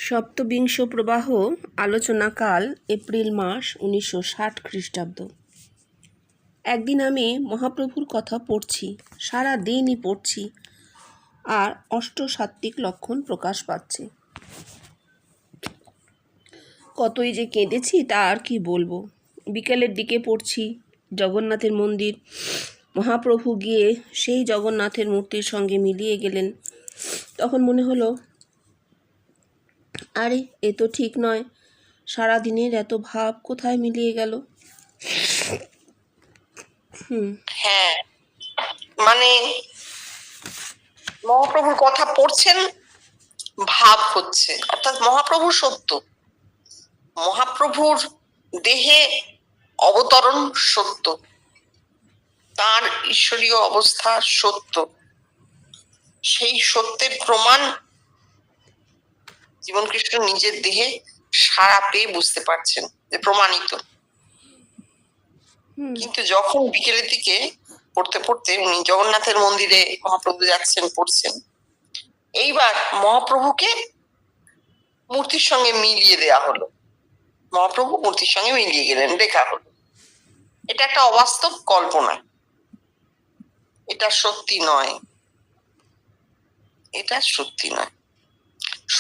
সপ্তবিংশ প্রবাহ আলোচনাকাল এপ্রিল মাস 1960 খ্রিস্টাব্দ। একদিন আমি মহাপ্রভুর কথা পড়ছি, সারা দিনই পড়ছি, আর অষ্টসাত্ত্বিক লক্ষণ প্রকাশ পাচ্ছে। কতই যে কেঁদেছি তা আর কি বলবো। বিকেলের দিকে পড়ছি জগন্নাথের মন্দির। মহাপ্রভু গিয়ে সেই জগন্নাথের মূর্তির সঙ্গে মিলিয়ে গেলেন। তখন মনে হলো, আরে এ তো ঠিক নয়, সারাদিনের এত ভাব কোথায় মিলিয়ে গেল। হ্যাঁ, মানে মহাপ্রভুর কথা পড়ছেন, ভাব হচ্ছে, অর্থাৎ মহাপ্রভু সত্য, মহাপ্রভুর দেহে অবতরণ সত্য, তার ঈশ্বরীয় অবস্থা সত্য। সেই সত্যের প্রমাণ জীবনকৃষ্ণ নিজের দেহে সাড়া পেয়ে বুঝতে পারছেন যে প্রমাণিত। কিন্তু যখন বিকেলের দিকে পড়তে পড়তে উনি জগন্নাথের মন্দিরে মহাপ্রভু যাচ্ছেন, পড়ছেন, এইবার মহাপ্রভুকে মূর্তির সঙ্গে মিলিয়ে দেয়া হলো। মহাপ্রভু মূর্তির সঙ্গে মিলিয়ে গেলেন, দেখা হলো। এটা একটা অবাস্তব কল্পনা, এটা সত্যি নয়, এটা সত্যি নয়।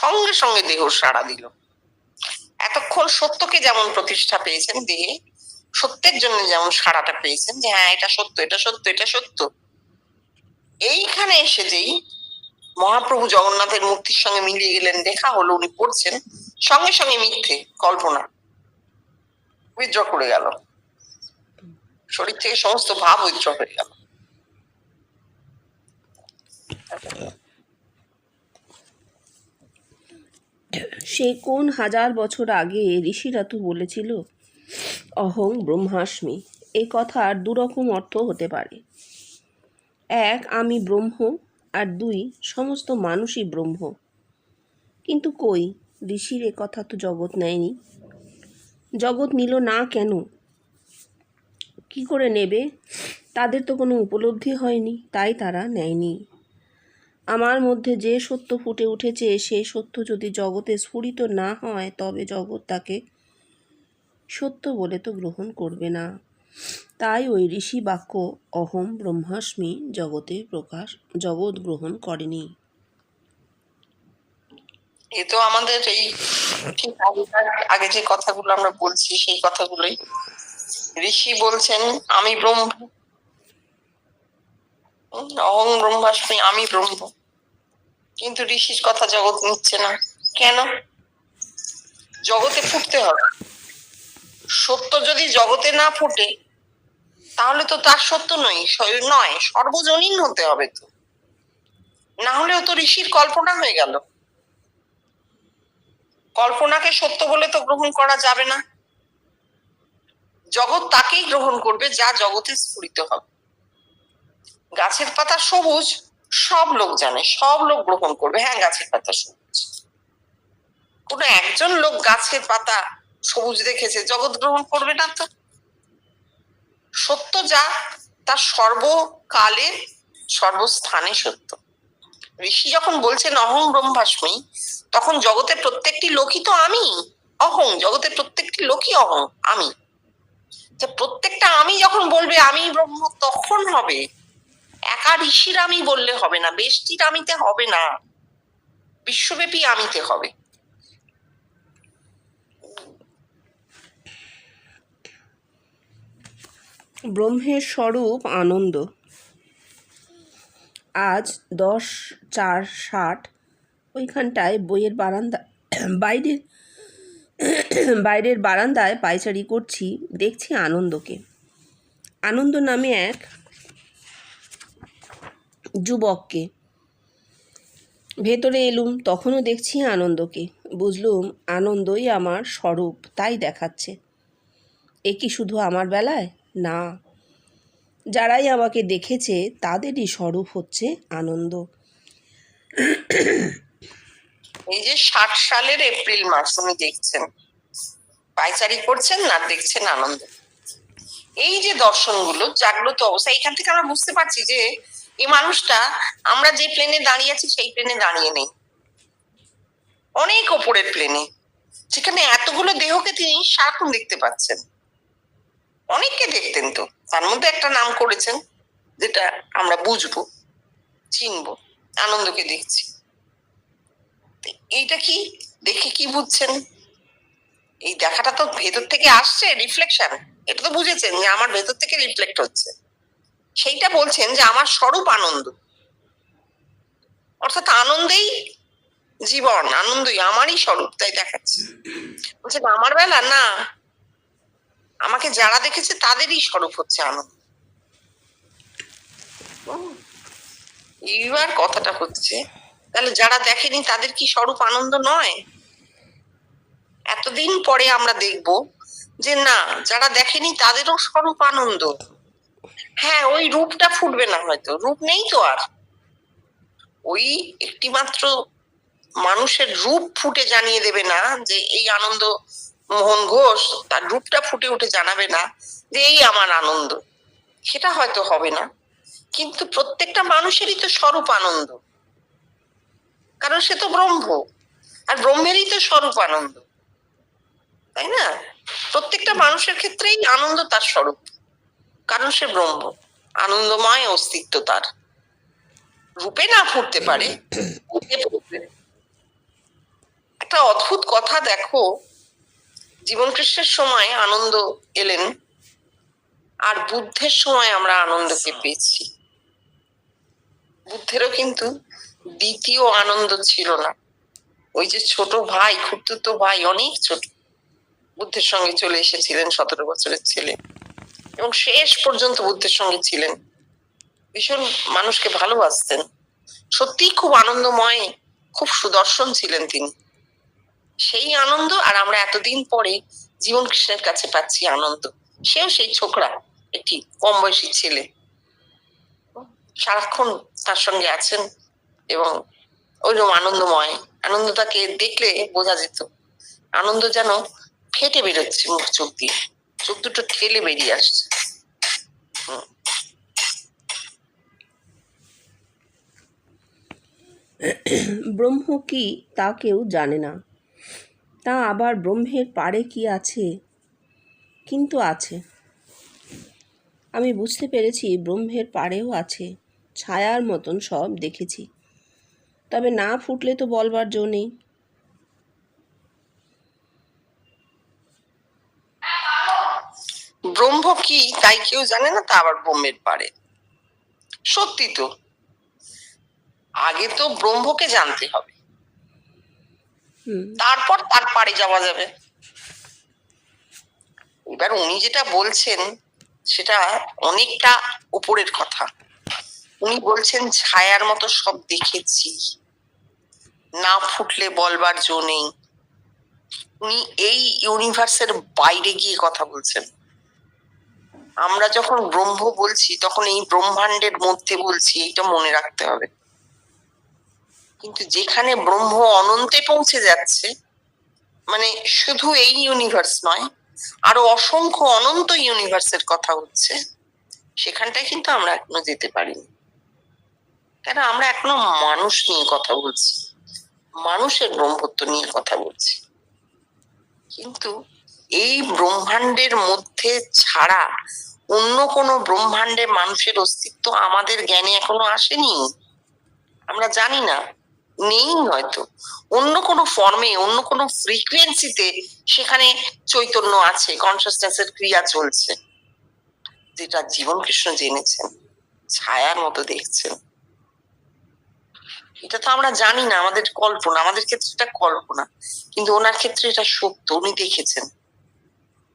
সঙ্গে সঙ্গে দেহ সাড়া দিল। এতক্ষণ সত্যকে যেমন প্রতিষ্ঠা পেয়েছেন দেহে, সত্যের জন্য যেমন সাড়াটা পেয়েছেন যে হ্যাঁ এটা সত্য, এটা সত্য, এটা সত্য, এইখানে এসে যেই মহাপ্রভু জগন্নাথের মূর্তির সঙ্গে মিলিয়ে গেলেন, দেখা হলো, উনি পড়ছেন, সঙ্গে সঙ্গে মিথ্যে কল্পনা উইথড্র করে গেল, শরীর থেকে সমস্ত ভাব উইথড্র হয়ে গেল। সে কোন হাজার বছর আগে ঋষিরা তো বলেছিল, অহং ব্রহ্মাস্মি। এই কথার দুরকম অর্থ হতে পারে। এক, আমি ব্রহ্ম, আর দুই, সমস্ত মানুষই ব্রহ্ম। কিন্তু কই, ঋষির এ কথা তো জগৎ নেয়নি। জগৎ নিল না কেন? কি করে নেবে? তাদের তো কোনো উপলব্ধি হয়নি, তাই তারা নেয়নি। আমার মধ্যে যে সত্য ফুটে উঠেছে, সেই সত্য যদি জগতে স্ফুরিত না হয়, তবে জগৎ তাকে সত্য বলে তো গ্রহণ করবে না। তাই ওই ঋষি বাক্য অহম ব্রহ্মাস্মি জগৎ গ্রহণ করেনি। এ তো আমাদের এই ঠিক আগে যে কথাগুলো আমরা বলছি সেই কথাগুলোই। ঋষি বলছেন আমি ব্রহ্ম, অহং ব্রহ্মাস্মি, আমি ব্রহ্ম। কিন্তু ঋষির কথা জগৎ নিচ্ছে না কেন? জগতে ফুটতে হবে। সত্য যদি জগতে না ফুটে, তাহলে তো তার সত্য নয়, সর্বজনীন হতে হবে। তো না হলেও তো ঋষির কল্পনা হয়ে গেল। কল্পনাকে সত্য বলে তো গ্রহণ করা যাবে না। জগৎ তাকেই গ্রহণ করবে যা জগতে স্ফুরিত হবে। গাছের পাতা সবুজ, সব লোক জানে, সব লোক গ্রহণ করবে, হ্যাঁ গাছের পাতা সবুজ। কোন একজন লোক গাছের পাতা সবুজ দেখেছে, জগৎ গ্রহণ করবে না তো। সত্য যা, তা সর্বকালে সর্বস্থানে সত্য। ঋষি যখন বলছেন অহং ব্রহ্মাস্মি, তখন জগতের প্রত্যেকটি লোকই তো আমি অহং, জগতের প্রত্যেকটি লোকই অহং, আমি। প্রত্যেকটা আমি যখন বলবে আমি ব্রহ্ম, তখন হবে। একা ঋষির আমি বললে হবে না, বেষ্টির আমিতে হবে না, বিশ্বব্যাপী আমিতে হবে। ব্রহ্মের স্বরূপ আনন্দ। আজ 10/4/60 ওইখানটায় বইয়ের বাইরের বারান্দায় পায়চারি করছি, দেখছি আনন্দকে। আনন্দ নামে এক যুবককে। ভেতরে এলুম, তখনও দেখছি আনন্দকে। বুঝলুম আনন্দই আমার স্বরূপ, তাই দেখাচ্ছে। এ কি শুধু আমার বেলায়? না, যারাই আমাকে দেখেছে তাদেরই স্বরূপ হচ্ছে আনন্দ। এই যে 60 সালের এপ্রিল মাস উনি দেখছেন, পায়চারি করছেন না, দেখছেন আনন্দ। এই যে দর্শনগুলো, জাগ্রত অবস্থা, এখান থেকে আমরা বুঝতে পারছি যে এই মানুষটা আমরা যে প্লেনে দাঁড়িয়ে আছি সেই প্লেনে দাঁড়িয়ে নেই, অনেক ওপরে। ওপরের প্লেনে, যেখানে এতগুলো দেহকে তিনি সারাক্ষণ দেখতে পাচ্ছেন। অনেককে দেখতেন তো, তার মধ্যে একটা নাম করেছেন যেটা আমরা বুঝবো, চিনবো, আনন্দকে দেখছি। এইটা কি দেখে কি বুঝছেন? এই দেখাটা তো ভেতর থেকে আসছে, রিফ্লেকশন। এটা তো বুঝেছেন যে আমার ভেতর থেকে রিফ্লেক্ট হচ্ছে। সেইটা বলছেন যে আমার স্বরূপ আনন্দ, অর্থাৎ আনন্দেই জীবন, আনন্দই আমারই স্বরূপ, তাই দেখাচ্ছে। বলছেন আমার বেলা না, আমাকে যারা দেখেছে তাদেরই স্বরূপ হচ্ছে আনন্দ। এইবার কথাটা হচ্ছে, তাহলে যারা দেখেনি তাদের কি স্বরূপ আনন্দ নয়? এতদিন পরে আমরা দেখব যে না, যারা দেখেনি তাদেরও স্বরূপ আনন্দ। হ্যাঁ, ওই রূপটা ফুটবে না, হয়তো রূপ নেই তো আর, ওই একটি মাত্র মানুষের রূপ ফুটে জানিয়ে দেবে না যে এই আনন্দ মোহন ঘোষ, তার রূপটা ফুটে উঠে জানাবে না যে এই আমার আনন্দ, সেটা হয়তো হবে না। কিন্তু প্রত্যেকটা মানুষেরই তো স্বরূপ আনন্দ, কারণ সে তো ব্রহ্ম, আর ব্রহ্মেরই তো স্বরূপ আনন্দ, তাই না? প্রত্যেকটা মানুষের ক্ষেত্রেই আনন্দ তার স্বরূপ, কারণ সে ব্রহ্ম, আনন্দময় অস্তিত্ব তার। রূপে না ফুটতে পারে, একটা অদ্ভুত কথা দেখো, জীবন কৃষ্ণের সময় আনন্দ এলেন, আর বুদ্ধের সময় আমরা আনন্দকে পেয়েছি। বুদ্ধেরও কিন্তু দ্বিতীয় আনন্দ ছিল না। ওই যে ছোট ভাই, খুড়তুতো ভাই, অনেক ছোট, বুদ্ধের সঙ্গে চলে এসেছিলেন, 17 বছরের ছেলে, এবং শেষ পর্যন্ত বুদ্ধের সঙ্গে ছিলেন। ভীষণ মানুষকে ভালোবাসতেন, সত্যি খুব আনন্দময়, খুব সুদর্শন ছিলেন তিনি। সেই আনন্দ আর আমরা এতদিন পরে জীবন কৃষ্ণের কাছে পাচ্ছি আনন্দ। সেও সেই ছোকরা, একটি কম বয়সী ছেলে, সারাক্ষণ তার সঙ্গে আছেন এবং ওইরকম আনন্দময়। আনন্দটাকে দেখলে বোঝা যেত, আনন্দ যেন ফেটে বেরোচ্ছে মুখ চোখ দিয়ে, চোখ দুটো ঠেলে বেরিয়ে আসছে। ব্রহ্ম কি তা কেউ জানে না, তা আবার ব্রহ্মের পারে কি আছে? কিন্তু আছে। আমি বুঝতে পেরেছি ব্রহ্মের পারেও আছে, ছায়ার মতন সব দেখেছি, তবে না ফুটলে তো বলবার জো নেই। ব্রহ্ম কি তাই কেউ জানে না, তা আবার ব্রহ্মের পারে। সত্যি তো, আগে তো ব্রহ্মকে জানতে হবে, তারপর তার পারে যাওয়া যাবে। এবার উনি যেটা বলছেন সেটা অনেকটা উপরের কথা। উনি বলছেন ছায়ার মতো সব দেখেছি, না ফুটলে বলবার জো নেই। উনি এই ইউনিভার্সের বাইরে গিয়ে কথা বলছেন। আমরা যখন ব্রহ্ম বলছি তখন এই ব্রহ্মাণ্ডের মধ্যে বলছি, এইটা মনে রাখতে হবে। কিন্তু যেখানে ব্রহ্ম অনন্তে পৌঁছে যাচ্ছে, মানে শুধু এই ইউনিভার্স নয়, আরো অসংখ্য অনন্ত ইউনিভার্সের কথা হচ্ছে, সেখানটায় কিন্তু আমরা এখনো যেতে পারিনি। কেন? আমরা এখনো মানুষ নিয়ে কথা বলছি, মানুষের ব্রহ্মত্ব নিয়ে কথা বলছি। কিন্তু এই ব্রহ্মাণ্ডের মধ্যে ছাড়া অন্য কোনো ব্রহ্মাণ্ডে মানুষের অস্তিত্ব আমাদের জ্ঞানে এখনো আসেনি, আমরা জানি না, নেই হয়তো। অন্য কোনো ফর্মে, অন্য কোনো ফ্রিকোয়েন্সিতে সেখানে চৈতন্য আছে, কনসাসনেসের ক্রিয়া চলছে, যেটা জীবন কৃষ্ণ জেনেছেন, ছায়ার মতো দেখছেন। এটা তো আমরা জানি না, আমাদের কল্পনা, আমাদের ক্ষেত্রে এটা কল্পনা, কিন্তু ওনার ক্ষেত্রে এটা সত্য। উনি দেখেছেন,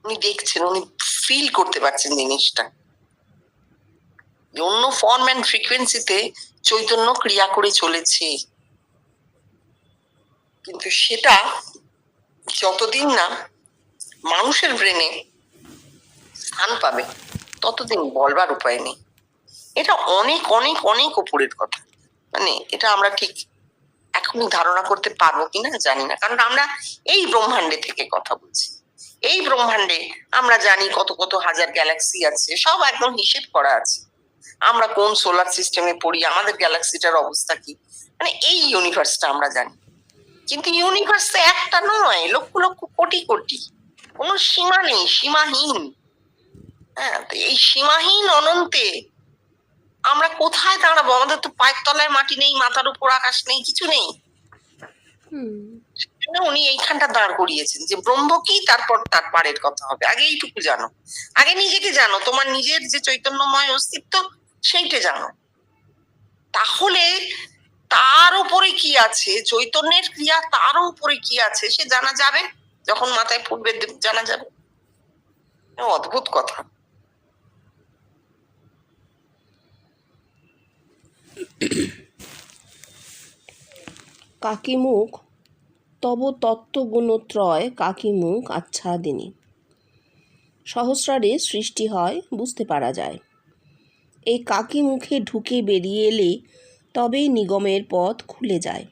উনি দেখছেন, উনি ফিল করতে পারছেন জিনিসটা। অন্য ফর্ম এন্ড ফ্রিকোয়েন্সিতে চৈতন্য ক্রিয়া করে চলেছে, কিন্তু সেটা যতদিন না মানুষের ব্রেনে স্থান পাবে ততদিন বলবার উপায় নেই। এটা অনেক অনেক অনেক উপরের কথা, মানে এটা আমরা ঠিক এখনই ধারণা করতে পারবো কিনা জানি না, কারণ আমরা এই ব্রহ্মাণ্ডে থেকে কথা বলছি। এই ব্রহ্মাণ্ডে আমরা জানি কত কত হাজার গ্যালাক্সি আছে, সব একদম হিসেব করা আছে। আমরা কোন সোলার সিস্টেমে পড়ি, আমাদের গ্যালাক্সিটার অবস্থা কি, মানে এই ইউনিভার্সটা আমরা জানি। কিন্তু ইউনিভার্স তো একটা নয়, লক্ষ লক্ষ কোটি কোটি, কোনো সীমা নেই, সীমাহীন। হ্যাঁ, তো এই সীমাহীন অনন্তে আমরা কোথায় দাঁড়াবো? আমাদের তো পায়ের তলায় মাটি নেই, মাথার উপর আকাশ নেই, কিছু নেই। উনি এইখানটা দাঁড় করিয়েছেন যে ব্রহ্ম কি, তারপর তার পারের কথা হবে। আগে এইটুকু জানো, আগে নিজেকে জানো, তোমার নিজের যে চৈতন্যময় অস্তিত্ব সেইটা জানো। তাহলে তার উপরে কি আছে, চৈতন্যের ক্রিয়া তার উপরে কি আছে সে জানা যাবে, যখন মাথায় ফুটবে জানা যাবে। অদ্ভুত কথা। কাকিমুখ তব তত্ত্বগুণত্রয় কাকিমুখ আচ্ছাদিনী। সহস্রারে সৃষ্টি হয়, বুঝতে পারা যায়। এই কাকি মুখে ঢুকে বেরিয়ে এলে তবেই নিগমের পথ খুলে যায়।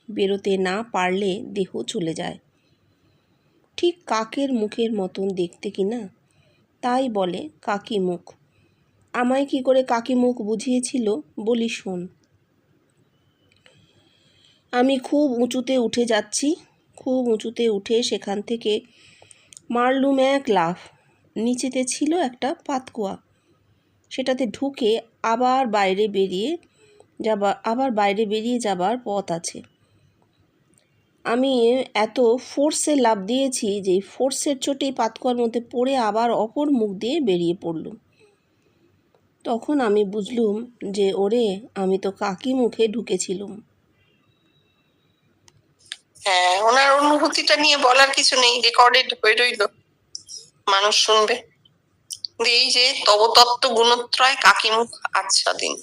বেরোতে না পারলে দেহ চলে যায়। ঠিক কাকের মুখের মতন দেখতে কিনা, তাই বলে কাকি মুখ। আমায় কি করে কাকি মুখ বুঝিয়েছিল বলি শোন। আমি খুব উঁচুতে উঠে যাচ্ছি, খুব উঁচুতে উঠে সেখান থেকে মারলুম এক লাফ। নিচেতে ছিল একটা পাতকুয়া, সেটাতে ঢুকে আবার বাইরে বেরিয়ে যাবার পথ আছে। আমি এত ফোর্সে লাফ দিয়েছি যে ফোর্সের চোটেই পাতকুয়ার মধ্যে পড়ে আবার অপর মুখ দিয়ে বেরিয়ে পড়লুম। তখন আমি বুঝলুম যে ওরে, আমি তো কাকি মুখে ঢুকেছিলুম। হ্যাঁ, ওনার অনুভূতিটা নিয়ে বলার কিছু নেই, রেকর্ডেড হয়ে রইল, মানুষ শুনবে। এই যে তবতত্ত্ব গুণত্রয় কাকিমুখ আচ্ছাদিন,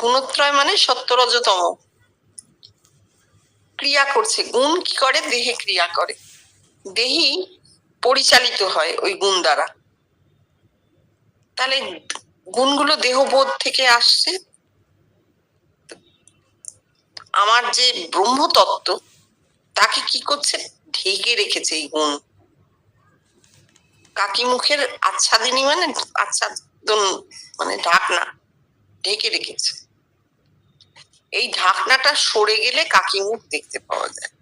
গুণত্রয় মানে সত্য রজতম ক্রিয়া করছে। গুণ কি করে? দেহে ক্রিয়া করে, দেহি পরিচালিত হয় ওই গুণ দ্বারা। তাহলে গুণগুলো দেহবোধ থেকে আসছে। আমার যে ব্রহ্মতত্ত্ব তাকে কি করছে? ঢেকে রেখেছে এই গুণ। কাকি মুখের আচ্ছাদিনী মানে আচ্ছাদন, মানে ঢাকনা, ঢেকে রেখেছে। এই ঢাকনাটা সরে গেলে কাকি মুখ দেখতে পাওয়া যায়।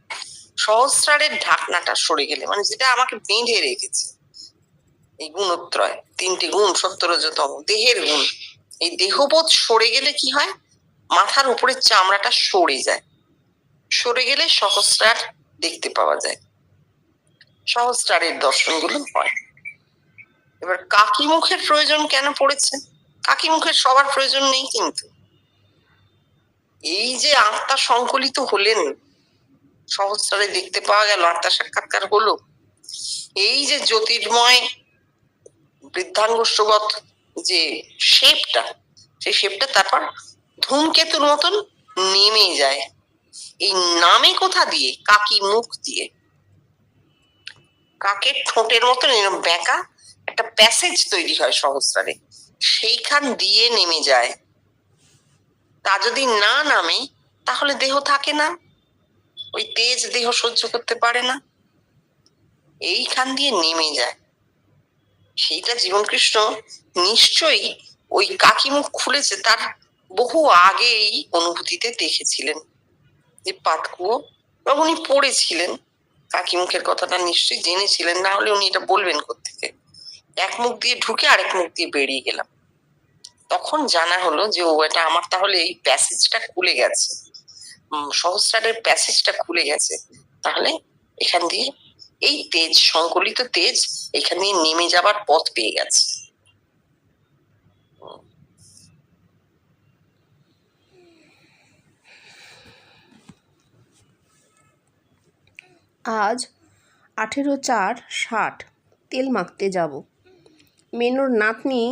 সহস্রারের ঢাকনাটা সরে গেলে, মানে যেটা আমাকে বেঁধে রেখেছে, এই গুণত্রয়, তিনটি গুণ, সত্য রজতম, দেহের গুণ। এই দেহবোধ সরে গেলে কি হয়? মাথার উপরে চামড়াটা সরে যায়, সরে গেলে সহস্রার দেখতে পাওয়া যায়, সহস্রারের দর্শনগুলো হয়। এবার কাকি মুখের প্রয়োজন কেন পড়েছে? কাকি মুখের সবার প্রয়োজন নেই, কিন্তু এই যে আত্মা সংকলিত হলেন, সহস্রারে দেখতে পাওয়া গেল, আত্মা সাক্ষাৎকার হলো, এই যে জ্যোতির্ময় বৃদ্ধাঙ্গুষ্ঠবৎ যে শেপটা, সেই শেপটা তারপর ধূমকেতুর মতন নেমে যায়। এই নামে কোথা দিয়ে? কাকি মুখ দিয়ে। কাকের ঠোঁটের মতন এরকম বেঁকা একটা প্যাসেজ তৈরি হয় সহস্রারে, সেইখান দিয়ে নেমে যায়। তা যদি না নামে তাহলে দেহ থাকে না, ওই তেজ দেহ সহ্য করতে পারে না, এইখান দিয়ে নেমে যায়। সেইটা জীবনকৃষ্ণ নিশ্চয়ই ওই কাকি মুখ খুলেছে তার বহু আগেই অনুভূতিতে দেখেছিলেন যে পাতকুয়ো, এবং উনি পড়েছিলেন, কাকি মুখের কথাটা নিশ্চয়ই জেনেছিলেন, না হলে উনি এটা বলবেন কোত্থেকে। এক মুখ দিয়ে ঢুকে আরেক মুখ দিয়ে বেরিয়ে গেলাম, তখন জানা হলো যে ও, এটা আমার তাহলে এই প্যাসেজটা খুলে গেছে, সহস্রারের প্যাসেজটা খুলে গেছে। তাহলে এখান দিয়ে এই তেজ, সংকলিত তেজ এখান দিয়ে নেমে যাবার পথ পেয়ে গেছে। আজ 18/4/60 তেল মাখতে যাব। মেনুর নাতনি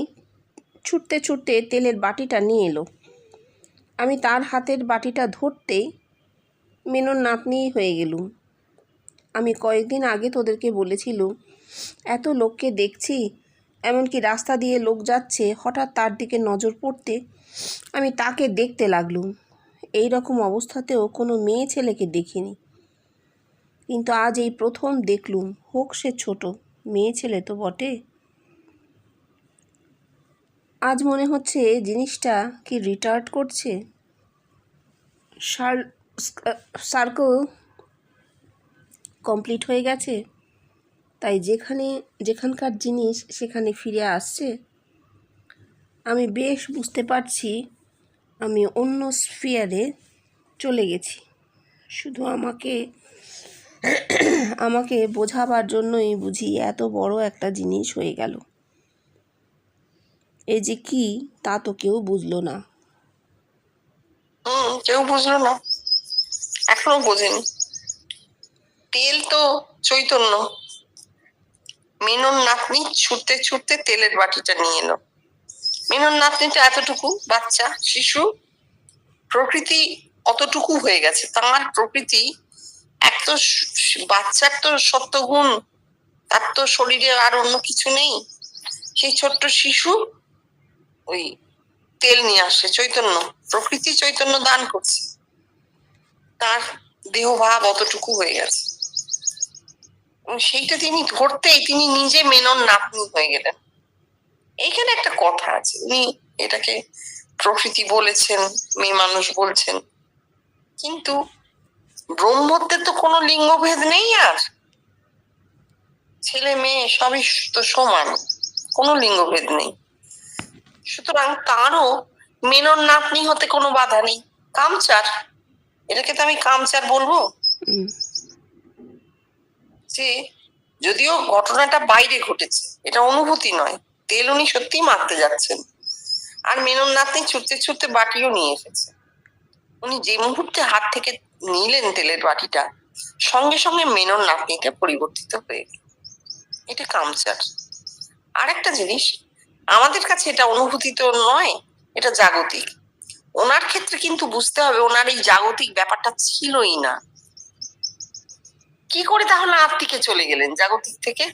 ছুটতে ছুটতে তেলের বাটিটা নিয়ে এলো। আমি তার হাতের বাটিটা ধরতেই মেনুর নাতনিই হয়ে গেলুম। আমি কয়েকদিন আগে তোদেরকে বলেছিলুম, এত লোককে দেখছি, এমনকি রাস্তা দিয়ে লোক যাচ্ছে, হঠাৎ তার দিকে নজর পড়তে আমি তাকে দেখতে লাগলুম। এই রকম অবস্থাতেও কোনো মেয়ে ছেলেকে দেখিনি, কিন্তু আজ এই প্রথম দেখলুম, হোক সে ছোট, মেয়ে ছেলে তো বটে। আজ মনে হচ্ছে জিনিসটা কি রিটার্ড করছে। সার্কেল কমপ্লিট হয়ে গেছে, তাই যেখানকার জিনিস সেখানে ফিরে আসছে। আমি বেশ বুঝতে পারছি আমি অন্য স্ফিয়ারে চলে গেছি। শুধু আমাকে বোঝাবার জন্যই বুঝি এত বড় একটা জিনিস হয়ে গেল। এই যে কি তা তো কেউ বুঝলো না। কেউ বুঝলো না, এখনো বোঝেনি। তেল তো চৈতন্য। মেনন নাতনি ছুটতে ছুটতে তেলের বাটিটা নিয়ে এলো। মেনন নাতনিটা এতটুকু বাচ্চা শিশু, প্রকৃতি অতটুকু হয়ে গেছে। তার প্রকৃতি এক তো বাচ্চার তো সত্যগুণ, তার তো শরীরে আর অন্য কিছু নেই। সেই ছোট্ট শিশু ওই তেল নিয়ে আসে, চৈতন্য, প্রকৃতি চৈতন্য দান করছে, তার দেহ ভাব অতটুকু হয়ে গেছে। সেইটা তিনি ধরতেই তিনি নিজে মেনন নাতনি হয়ে গেলেন। এইখানে একটা কথা আছে, উনি এটাকে প্রকৃতি বলেছেন, মেয়ে মানুষ বলছেন, কিন্তু ব্রহ্মত্বের তো কোনো লিঙ্গভেদ নেই, আর ছেলে মেয়ে সবই তো সমান, কোনো লিঙ্গভেদ নেই। সুতরাং তারও মেনন নাতনি হতে কোনো বাধা নেই। কামচার, এটাকে তো আমি কামচার বলবো। যে যদিও ঘটনাটা বাইরে ঘটেছে, এটা অনুভূতি নয়, তেল উনি সত্যি মারতে যাচ্ছেন, আর মেনন নাতনি ছুটতে ছুটতে বাটিও নিয়ে এসেছে। উনি যে মুহূর্তে হাত থেকে নিলেন তেলের বাটিটা, সঙ্গে সঙ্গে মেনন নাতনিটা পরিবর্তিত হয়ে গেল। এটা কামচার। আর একটা জিনিস, আমাদের কাছে এটা অনুভূতি তো নয়, এটা জাগতিক। ওনার ক্ষেত্রে কিন্তু বুঝতে হবে ওনার এই জাগতিক ব্যাপারটা ছিলই না। কি করে তাহলে আত্মিকে চলে গেলেন জাগতিক থেকে?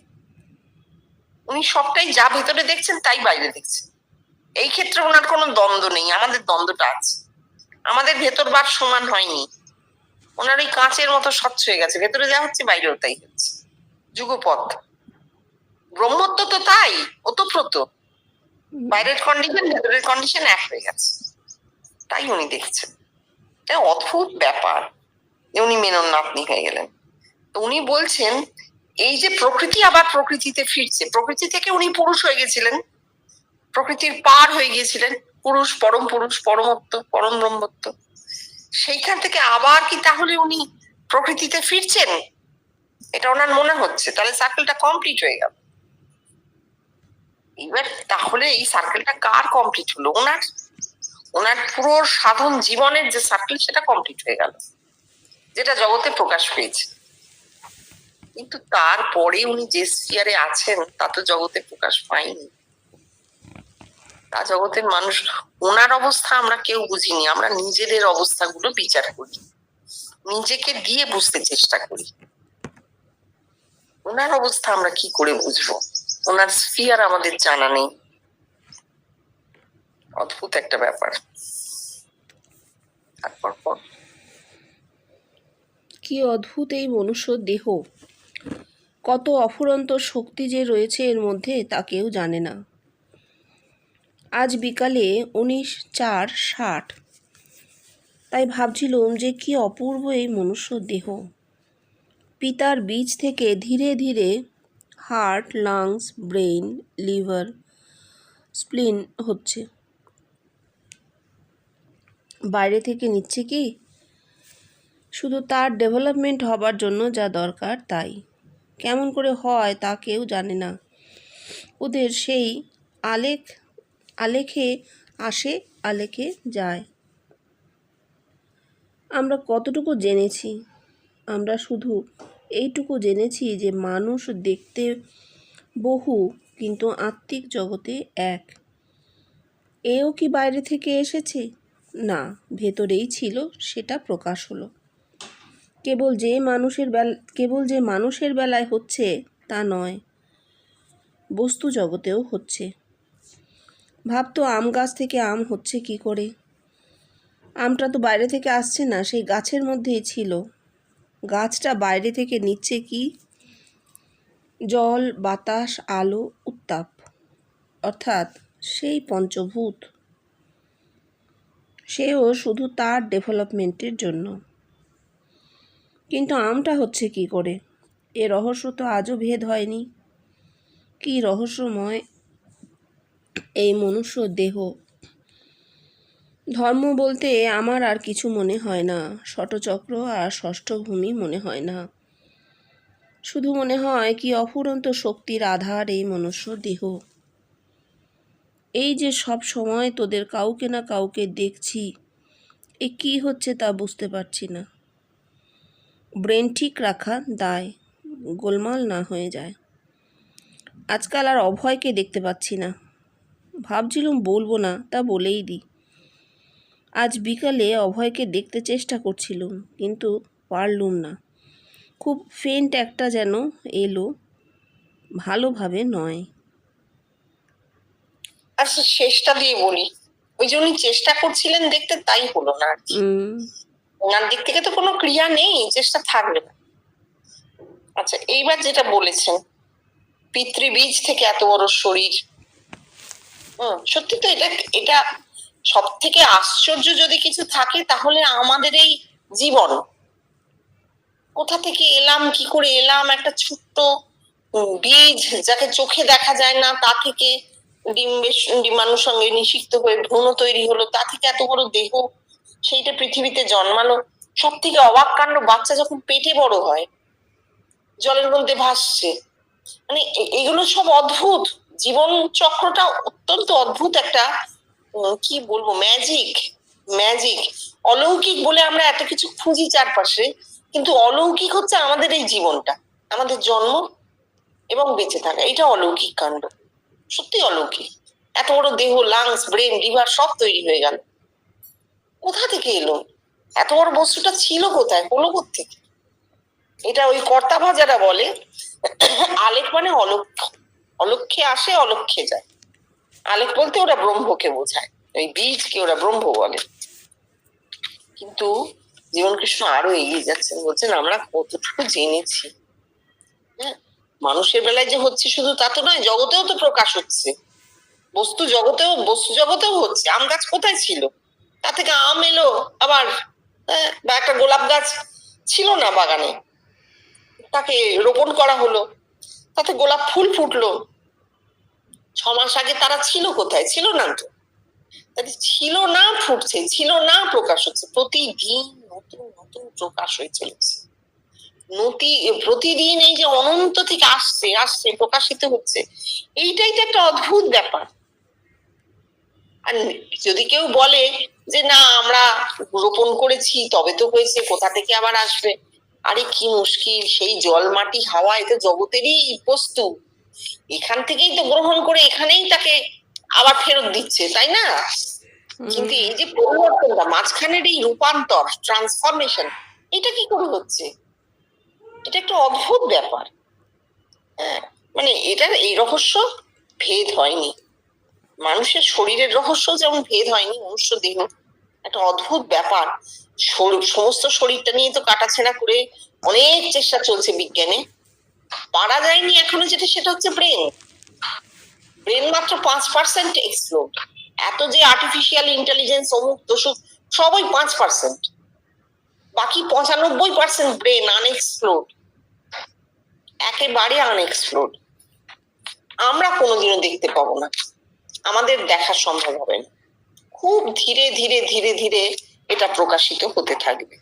উনি সবটাই যা ভেতরে দেখছেন তাই বাইরে দেখছেন। এই ক্ষেত্রে ওনার কোনো দ্বন্দ্ব নেই, আমাদের দ্বন্দ্বটা আছে। আমাদের ভেতর বার সমান হয়নি, ওনার ওই কাঁচের মতো স্বচ্ছ হয়ে গেছে, ভেতরে যা হচ্ছে বাইরেও তাই হচ্ছে। যুগপথ। ব্রহ্মত্ব তো তাই, ওতপ্রোত, বাইরের কন্ডিশন ভেতরের কন্ডিশন এক হয়ে গেছে, তাই উনি দেখছেন। অদ্ভুত ব্যাপার যে উনি মেনন নাতনি হয়ে গেলেন। তো উনি বলছেন এই যে প্রকৃতি আবার প্রকৃতিতে ফিরছে, প্রকৃতি থেকে উনি পুরুষ হয়ে গেছিলেন, প্রকৃতির পার হয়ে গিয়েছিলেন, পুরুষ, পরমত্ব, পরম ব্রহ্মত্ব। সেইখান থেকে আবার কি তাহলে উনি প্রকৃতিতে ফিরছেন? এটা ওনার মনে হচ্ছে। তাহলে সার্কেলটা কমপ্লিট হয়ে গেল। এবার তাহলে এই সার্কেলটা কার কমপ্লিট হলো? ওনার। ওনার পুরো সাধন জীবনের যে সার্কেল সেটা কমপ্লিট হয়ে গেল, যেটা জগতে প্রকাশ পেয়েছে। কিন্তু তারপরে উনি যে স্ফিয়ারে আছেন তা তো জগতে প্রকাশ পায়নি। তা জগতের মানুষ, ওনার অবস্থা আমরা কেউ বুঝিনি। আমরা নিজেদের অবস্থাগুলো বিচার করি, নিজেকে দিয়ে বুঝতে চেষ্টা করি। ওনার অবস্থা আমরা কি করে বুঝবো? ওনার স্ফিয়ার আমাদের জানা নেই। অদ্ভুত একটা ব্যাপার। তারপর কি অদ্ভুত এই মনুষ্য দেহ! কত অফুরন্ত শক্তি যে রয়েছে এর মধ্যে তা কেউ জানে না। আজ বিকালে 19:04, তাই ভাবছিলুম যে কি অপূর্ব এই মনুষ্য দেহ। পিতার বীজ থেকে ধীরে ধীরে হার্ট, লাংস, ব্রেন, লিভার, স্প্লিন হচ্ছে। বাইরে থেকে নিচ্ছে কি? শুধু তার ডেভেলপমেন্ট হবার জন্য যা দরকার তাই। কেমন করে হয় তা কেউ জানে না। ওদের সেই আলেখে আসে, আলেখে যায়। আমরা কতটুকু জেনেছি? আমরা শুধু এইটুকু জেনেছি যে মানুষ দেখতে বহু, কিন্তু আত্মিক জগতে এক। এও কি বাইরে থেকে এসেছে? না, ভেতরেই ছিল, সেটা প্রকাশ হলো। কেবল যে মানুষের বেলায় হচ্ছে তা নয়, বস্তু জগতেও হচ্ছে। ভাবতো আম গাছ থেকে আম হচ্ছে কি করে? আমটা তো বাইরে থেকে আসছে না, সেই গাছের মধ্যেই ছিল। গাছটা বাইরে থেকে নিচ্ছে কি? জল, বাতাস, আলো, উত্তাপ, অর্থাৎ সেই পঞ্চভূত। সেও শুধু তার ডেভেলপমেন্টের জন্য। কিন্তু আমটা হচ্ছে কি করে? এ রহস্য তো আজও ভেদ হয়নি। কি রহস্যময় এই মনুষ্য দেহ! ধর্ম বলতে আমার আর কিছু মনে হয় না, ষটচক্র আর ষষ্ঠভূমি মনে হয় না। শুধু মনে হয় কি অফুরন্ত শক্তির আধার এই মনুষ্য দেহ। এই যে সব সময় তোদের কাউকে না কাউকে দেখছি, এ কি হচ্ছে তা বুঝতে পারছি না। ব্রেন ঠিক রাখা দায়, গোলমাল না হয়ে যায়। আজকাল আর অভয়কে দেখতে পাচ্ছি না। ভাবছিলুম বলবো না, তা বলেই দিই। আজ বিকালে অভয়কে দেখতে চেষ্টা করছিলুম, কিন্তু পারলুম না। খুব ফেন্ট একটা যেন এলো, ভালোভাবে নয়। আচ্ছা, শেষটা দিয়ে বলি, ওই যে উনি চেষ্টা করছিলেন দেখতে, তাই হলো না আর কি। ওনার দিক থেকে তো কোনো ক্রিয়া নেই, চেষ্টা থাকবে না। আচ্ছা, এইবার যেটা বলেছেন, পিতৃবীজ থেকে এত বড় শরীর, সত্যি তো এটা এটা সব থেকে আশ্চর্য যদি কিছু থাকে তাহলে আমাদের এই জীবন। কোথা থেকে এলাম, কি করে এলাম, একটা ছোট্ট বীজ যাকে চোখে দেখা যায় না, তা থেকে ডিম্বাণুর সঙ্গে নিষিক্ত হয়ে ভ্রূণ তৈরি হলো, তা থেকে এত বড় দেহ, সেইটা পৃথিবীতে জন্মালো। সব থেকে অবাক কাণ্ড, বাচ্চা যখন পেটে বড় হয়, জলের মধ্যে ভাসছে, মানে এগুলো সব অদ্ভুত। জীবন চক্রটা অত্যন্ত অদ্ভুত একটা, কি বলবো, ম্যাজিক। ম্যাজিক, অলৌকিক বলে আমরা এত কিছু খুঁজি চারপাশে, কিন্তু অলৌকিক হচ্ছে আমাদের এই জীবনটা, আমাদের জন্ম এবং বেঁচে থাকা, এটা অলৌকিক কাণ্ড, সত্যি অলৌকিক। এত বড় দেহ, লাংস, ব্রেন, লিভার সব তৈরি হয়ে গেল, কোথা থেকে এলো? এত বড় বস্তুটা ছিল কোথায়, হলো কোত্থেকে? এটা ওই কর্তা ভাজারা বলে, আলেক মানে অলক্ষ্য, অলক্ষ্যে আসে অলক্ষ্যে যায়। আলেক বলতে ওরা ব্রহ্মকে বোঝায়, ওই বীজকে ওরা ব্রহ্ম বলে। কিন্তু জীবনকৃষ্ণ আরো এগিয়ে যাচ্ছেন, বলছেন আমরা কতটুকু জেনেছি। হ্যাঁ, মানুষের বেলায় যে হচ্ছে শুধু তা তো নয়, জগতেও তো প্রকাশ হচ্ছে, বস্তু জগতেও হচ্ছে। আম গাছ কোথায় ছিল, তা থেকে আম এলো আবার। বা একটা গোলাপ গাছ ছিল না বাগানে, তাকে রোপণ করা হলো, তাতে গোলাপ ফুল ফুটলো। 6 মাস আগে তারা ছিল কোথায়, ছিল না তো। তাদের ছিল না, ফুটছে, ছিল না, প্রকাশ হচ্ছে। প্রতিদিন নতুন নতুন প্রকাশ হয়ে চলেছে। প্রতিদিন এই যে অনন্ত থেকে আসছে আসছে প্রকাশিত হচ্ছে, এইটাই তো একটা অদ্ভুত ব্যাপার। আর যদি কেউ বলে যে না আমরা রোপণ করেছি তবে তো হয়েছে, কোথা থেকে আবার আসবে, আরে কি মুশকিল, সেই জল মাটি হাওয়া এটা জগতেরই বস্তু, এখান থেকেই তো গ্রহণ করে এখানেই তাকে আবার ফেরত দিচ্ছে, তাই না? কিন্তু এই যে পরিবর্তনটা, মাঝখানের এই রূপান্তর, ট্রান্সফরমেশন, এটা কি করে হচ্ছে? এটা একটা অদ্ভুত ব্যাপার। হ্যাঁ, মানে এটার এই রহস্য ভেদ হয়নি। মানুষের শরীরের রহস্য যেমন ভেদ হয়নি, মনুষ্য দেহ একটা অদ্ভুত ব্যাপার। সমস্ত শরীরটা নিয়ে তো কাটাছেঁড়া করে অনেক চেষ্টা চলছে বিজ্ঞানে, পারা যায়নি এখনো যেটা, সেটা হচ্ছে ব্রেন। ব্রেন মাত্র 5% এক্সপ্লোর। এত যে আর্টিফিশিয়াল ইন্টেলিজেন্স, অমুক তসুক, সবই 5%, বাকি 95% ব্রেন আনএক্সপ্লোর্ড, একেবারে আনএক্সপ্লোর্ড। আমরা কোনোদিনও দেখতে পাবো না, আমাদের দেখা সম্ভব হবে না। খুব ধীরে ধীরে ধীরে ধীরে এটা প্রকাশিত হতে থাকবে।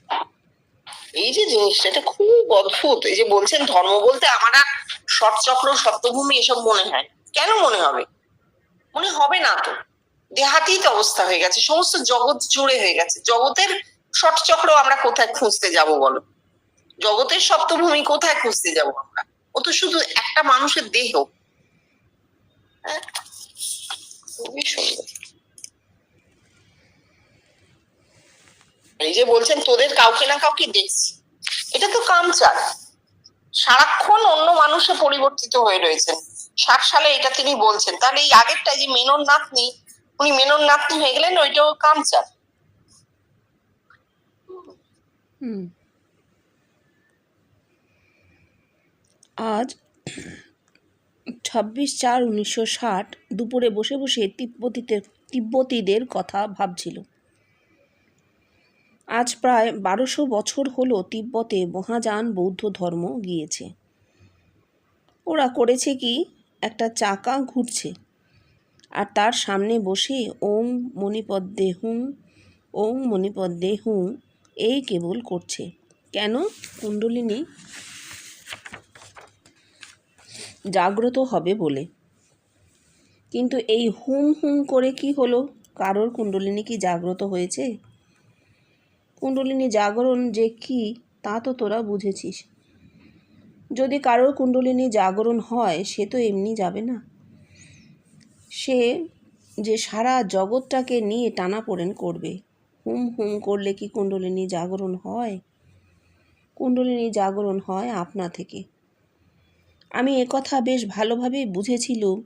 এই যে জিনিসটা, এটা খুব অদ্ভুত। এই যে বলছেন ধর্ম বলতে আমার আর ষটচক্র, সপ্তভূমি এসব মনে হয়, কেন মনে হবে? মনে হবে না তো, দেহাতীত অবস্থা হয়ে গেছে, সমস্ত জগৎ জুড়ে হয়ে গেছে। জগতের ষটচক্র আমরা কোথায় খুঁজতে যাব বলো? জগতের সপ্তভূমি কোথায় খুঁজতে যাব আমরা? ও তো শুধু একটা মানুষের দেহ। খুবই সুন্দর। এই যে বলছেন তোদের কাউকে না কাউকে দেখছি, এটা তো কামচার, সারাক্ষণ অন্য মানুষে পরিবর্তিত হয়ে রয়েছেন। 60 সালে এটা তিনি বলছেন, তাহলে এই আগেরটা যে মেনন নাতনি, উনি মেনন নাতনি হয়ে গেলেন, ওইটাও কামচার। আজ 26/4/1960 দুপুরে বসে বসে তিব্বতীদের কথা ভাবছিল। আজ প্রায় 1200 বছর হলো তিব্বতে মহাযান বৌদ্ধ ধর্ম গিয়েছে। ওরা করেছে কি, একটা চাকা ঘুরছে আর তার সামনে বসে ওং মণিপদ্মে হুঁ, ওং মণিপদ্মে হুঁ এই কেবল করছে। কেন? কুণ্ডলিনী জাগ্রত হবে বলে। কিন্তু এই হুম হুম করে কি হলো? কারোর কুণ্ডলিনী কি জাগ্রত হয়েছে? কুণ্ডলিনী জাগরণ যে কি তা তো তোরা বুঝেছিস। যদি কারোর কুণ্ডলিনী জাগরণ হয় সে তো এমনি যাবে না, সে যে সারা জগৎটাকে নিয়ে টানাপোড়েন করবে। হুম হুম করলে কি কুণ্ডলিনী জাগরণ হয়? কুণ্ডলিনী জাগরণ হয় আপনা থেকে। আমি একথা বেশ ভালোভাবেই বুঝেছিলুম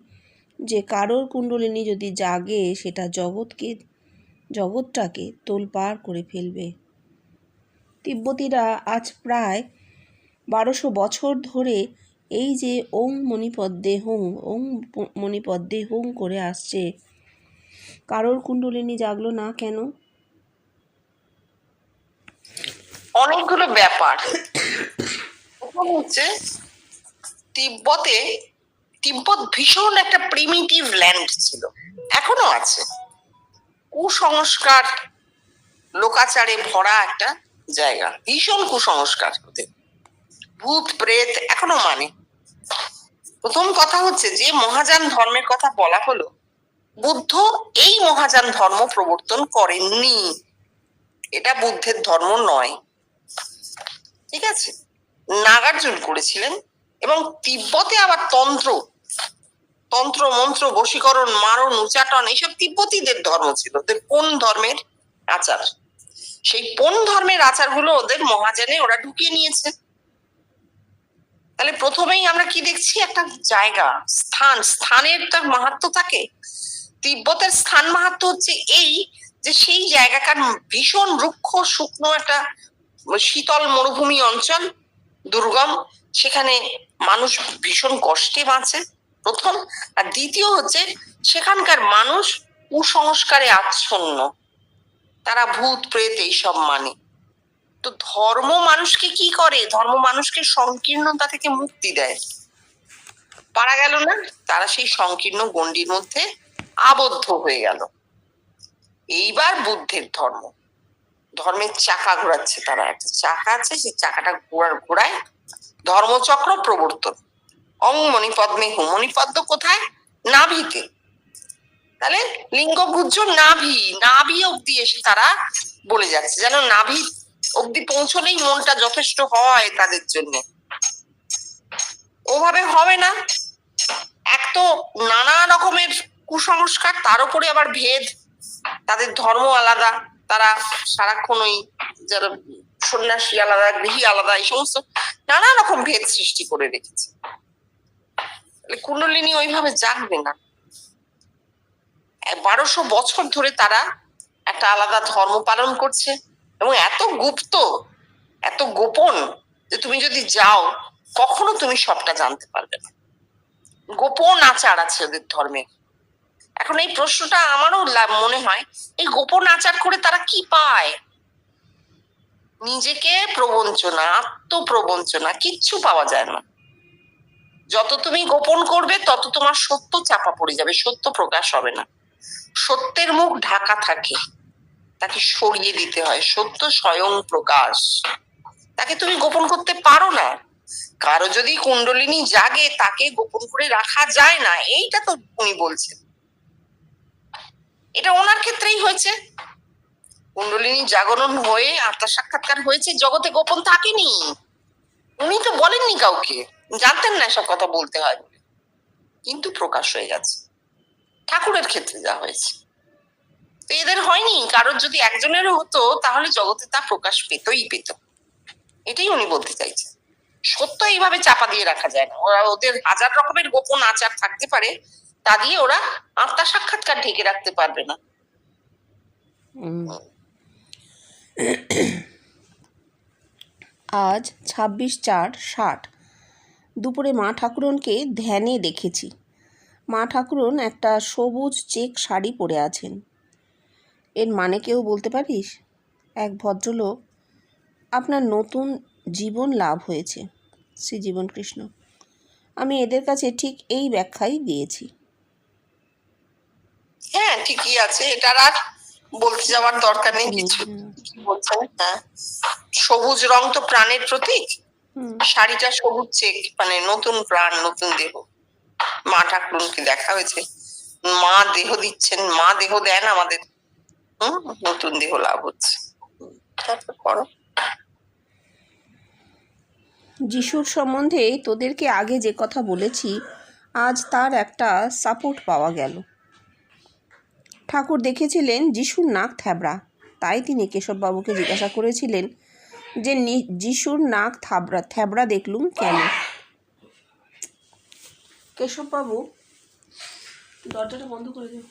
যে কারোর কুণ্ডলিনী যদি জাগে সেটা জগৎটাকে তোলপাড় করে ফেলবে। তিব্বতীরা আজ প্রায় 1200 বছর ধরে এই যে ওং মণিপদ্মে হুং, ওং মণিপদ্মে হুং করে আসছে। কারোর কুণ্ডলিনী জাগলো না কেন? অনেকগুলো ব্যাপার। প্রথম হচ্ছে, তিব্বত ভীষণ একটা প্রিমিটিভ ল্যান্ড ছিল, এখনো আছে। কুসংস্কার লোকাচারে ভরা একটা জায়গা, ভীষণ কুসংস্কার, ভূত প্রেত এখনো মানে। প্রথম কথা হচ্ছে, যে মহাযান ধর্মের কথা বলা হলো, বুদ্ধ এই মহাযান ধর্ম প্রবর্তন করেননি, এটা বুদ্ধের ধর্ম নয়, ঠিক আছে? নাগার্জুন করেছিলেন। এবং তিব্বতে আবার তন্ত্র মন্ত্র, বশীকরণ, মারণ, উচাটন এইসব তিব্বতীদের ধর্ম ছিল, ওদের কোন ধর্মের আচার। সেই কোন ধর্মের আচারগুলো ওদের মহাযানে ওরা ঢুকিয়ে নিয়েছে। তাহলে প্রথমেই আমরা কি দেখছি? একটা জায়গা, স্থানের তার মাহাত্ম্য থাকে। তিব্বতের স্থান মাহাত্ম্য হচ্ছে এই, যে সেই জায়গাকার ভীষণ রুক্ষ শুকনো একটা শীতল মরুভূমি অঞ্চল, দুর্গম, সেখানে মানুষ ভীষণ কষ্টে বাঁচে প্রথম। আর দ্বিতীয় হচ্ছে, সেখানকার মানুষ কুসংস্কারে আচ্ছন্ন, তারা ভূত প্রেত এইসব মানে। তো ধর্ম মানুষকে কি করে? ধর্ম মানুষকে সংকীর্ণতা থেকে মুক্তি দেয়। পারা গেল না, তারা সেই সংকীর্ণ গণ্ডির মধ্যে আবদ্ধ হয়ে গেল। এইবার বুদ্ধের ধর্মের চাকা ঘোরাচ্ছে তারা। একটা চাকা আছে, সেই চাকাটা ঘোরায় ধর্মচক্র প্রবর্তন। অং মণিপদ্মে হুঁ, মণিপদ্ম কোথায়? নাভিতে। তাহলে লিঙ্গগুজ্জ নাভি অব্দি এসে তারা বলে যাচ্ছে, যেন নাভি অব্দি পৌঁছলেই মনটা যথেষ্ট হয় তাদের জন্য। ওভাবে হবে না। এক তো নানা রকমের কুসংস্কার, তার উপরে আবার ভেদ, তাদের ধর্ম আলাদা, তারা সারাক্ষণ ওই যারা সন্ন্যাসী আলাদা, গৃহী আলাদা, এই সমস্ত নানা রকম ভেদ সৃষ্টি করে রেখেছে। কুণ্ডলিনী ওইভাবে জাগবে না। 1200 বছর ধরে তারা একটা আলাদা ধর্ম পালন করছে, এবং এত গুপ্ত, এত গোপন, যে তুমি যদি যাও কখনো তুমি সবটা জানতে পারবে না। গোপন আচার আছে ওদের ধর্মে। এখন এই প্রশ্নটা আমারও মনে হয়, এই গোপন আচার করে তারা কি পায়? নিজেকে প্রবঞ্চনা, আত্মপ্রবঞ্চনা, কিচ্ছু পাওয়া যায় না। যত তুমি গোপন করবে তত তোমার সত্য চাপা পড়ে যাবে, সত্য প্রকাশ হবে না। সত্যের মুখ ঢাকা থাকে, তাকে সরিয়ে দিতে হয়। সত্য স্বয়ং প্রকাশ, তাকে তুমি গোপন করতে পারো না। কারো যদি কুণ্ডলিনী জাগে, তাকে গোপন করে রাখা যায় না, এইটা তো উনি বলছেন। এটা ওনার ক্ষেত্রেই হয়েছে। কুণ্ডলিনী জাগরণ হয়ে আত্মা সাক্ষাৎকার হয়েছে, জগতে গোপন থাকেনি। উনি তো বলেননি কাউকে, জানতেন না সব কথা বলতে হয় বলে, কিন্তু প্রকাশ হয়ে গেছে। ঠাকুরের ক্ষেত্রে যা হয়েছে, এদের হয়নি। কারোর যদি একজনেরও হতো তাহলে জগতে তা প্রকাশ পেতই পেত। এটাই উনি বলতে চাইছেন। সত্য এইভাবে চাপা দিয়ে রাখা যায় না। ওদের হাজার রকমের গোপন আচার থাকতে পারে, তা দিয়ে ওরা আত্মা সাক্ষাৎকার ঢেকে রাখতে পারবে না। আজ 26/4/60 দুপুরে মা ঠাকুরনকে ধ্যানে দেখেছি। মা ঠাকুরন একটা সবুজ চেক শাড়ি পরে আছেন। এর মানে কেউ বলতে পারিস? এক ভদ্রলোক, আপনার নতুন জীবন লাভ হয়েছে। শ্রী জীবন কৃষ্ণ, আমি এদের কাছে ঠিক এই ব্যাখ্যাই দিয়েছি। হ্যাঁ, ঠিকই আছে, এটার আর বলতে যাওয়ার দরকার নেই কিছু। কি বলছেন? হ্যাঁ, সবুজ রং তো প্রাণের প্রতীক। শাড়িটা সবুজ চেক, মানে নতুন প্রাণ, নতুন দেহ। মা ঠাকুরকে দেখা হয়েছে, মা দেহ দিচ্ছেন, মা দেহ দেন আমাদের, নতুন দেহ লাভ হচ্ছে। তারপর করো। যিশুর সম্বন্ধে তোদেরকে আগে যে কথা বলেছি, আজ তার একটা সাপোর্ট পাওয়া গেল। ঠাকুর দেখেছিলেন যিশুর নাক থ্যাবড়া, তাই তিনি কেশববাবুকে জিজ্ঞাসা করেছিলেন যে যিশুর নাক থ্যাবড়া দেখলুম কেন? কেশববাবু, দরজাটা বন্ধ করে দিন।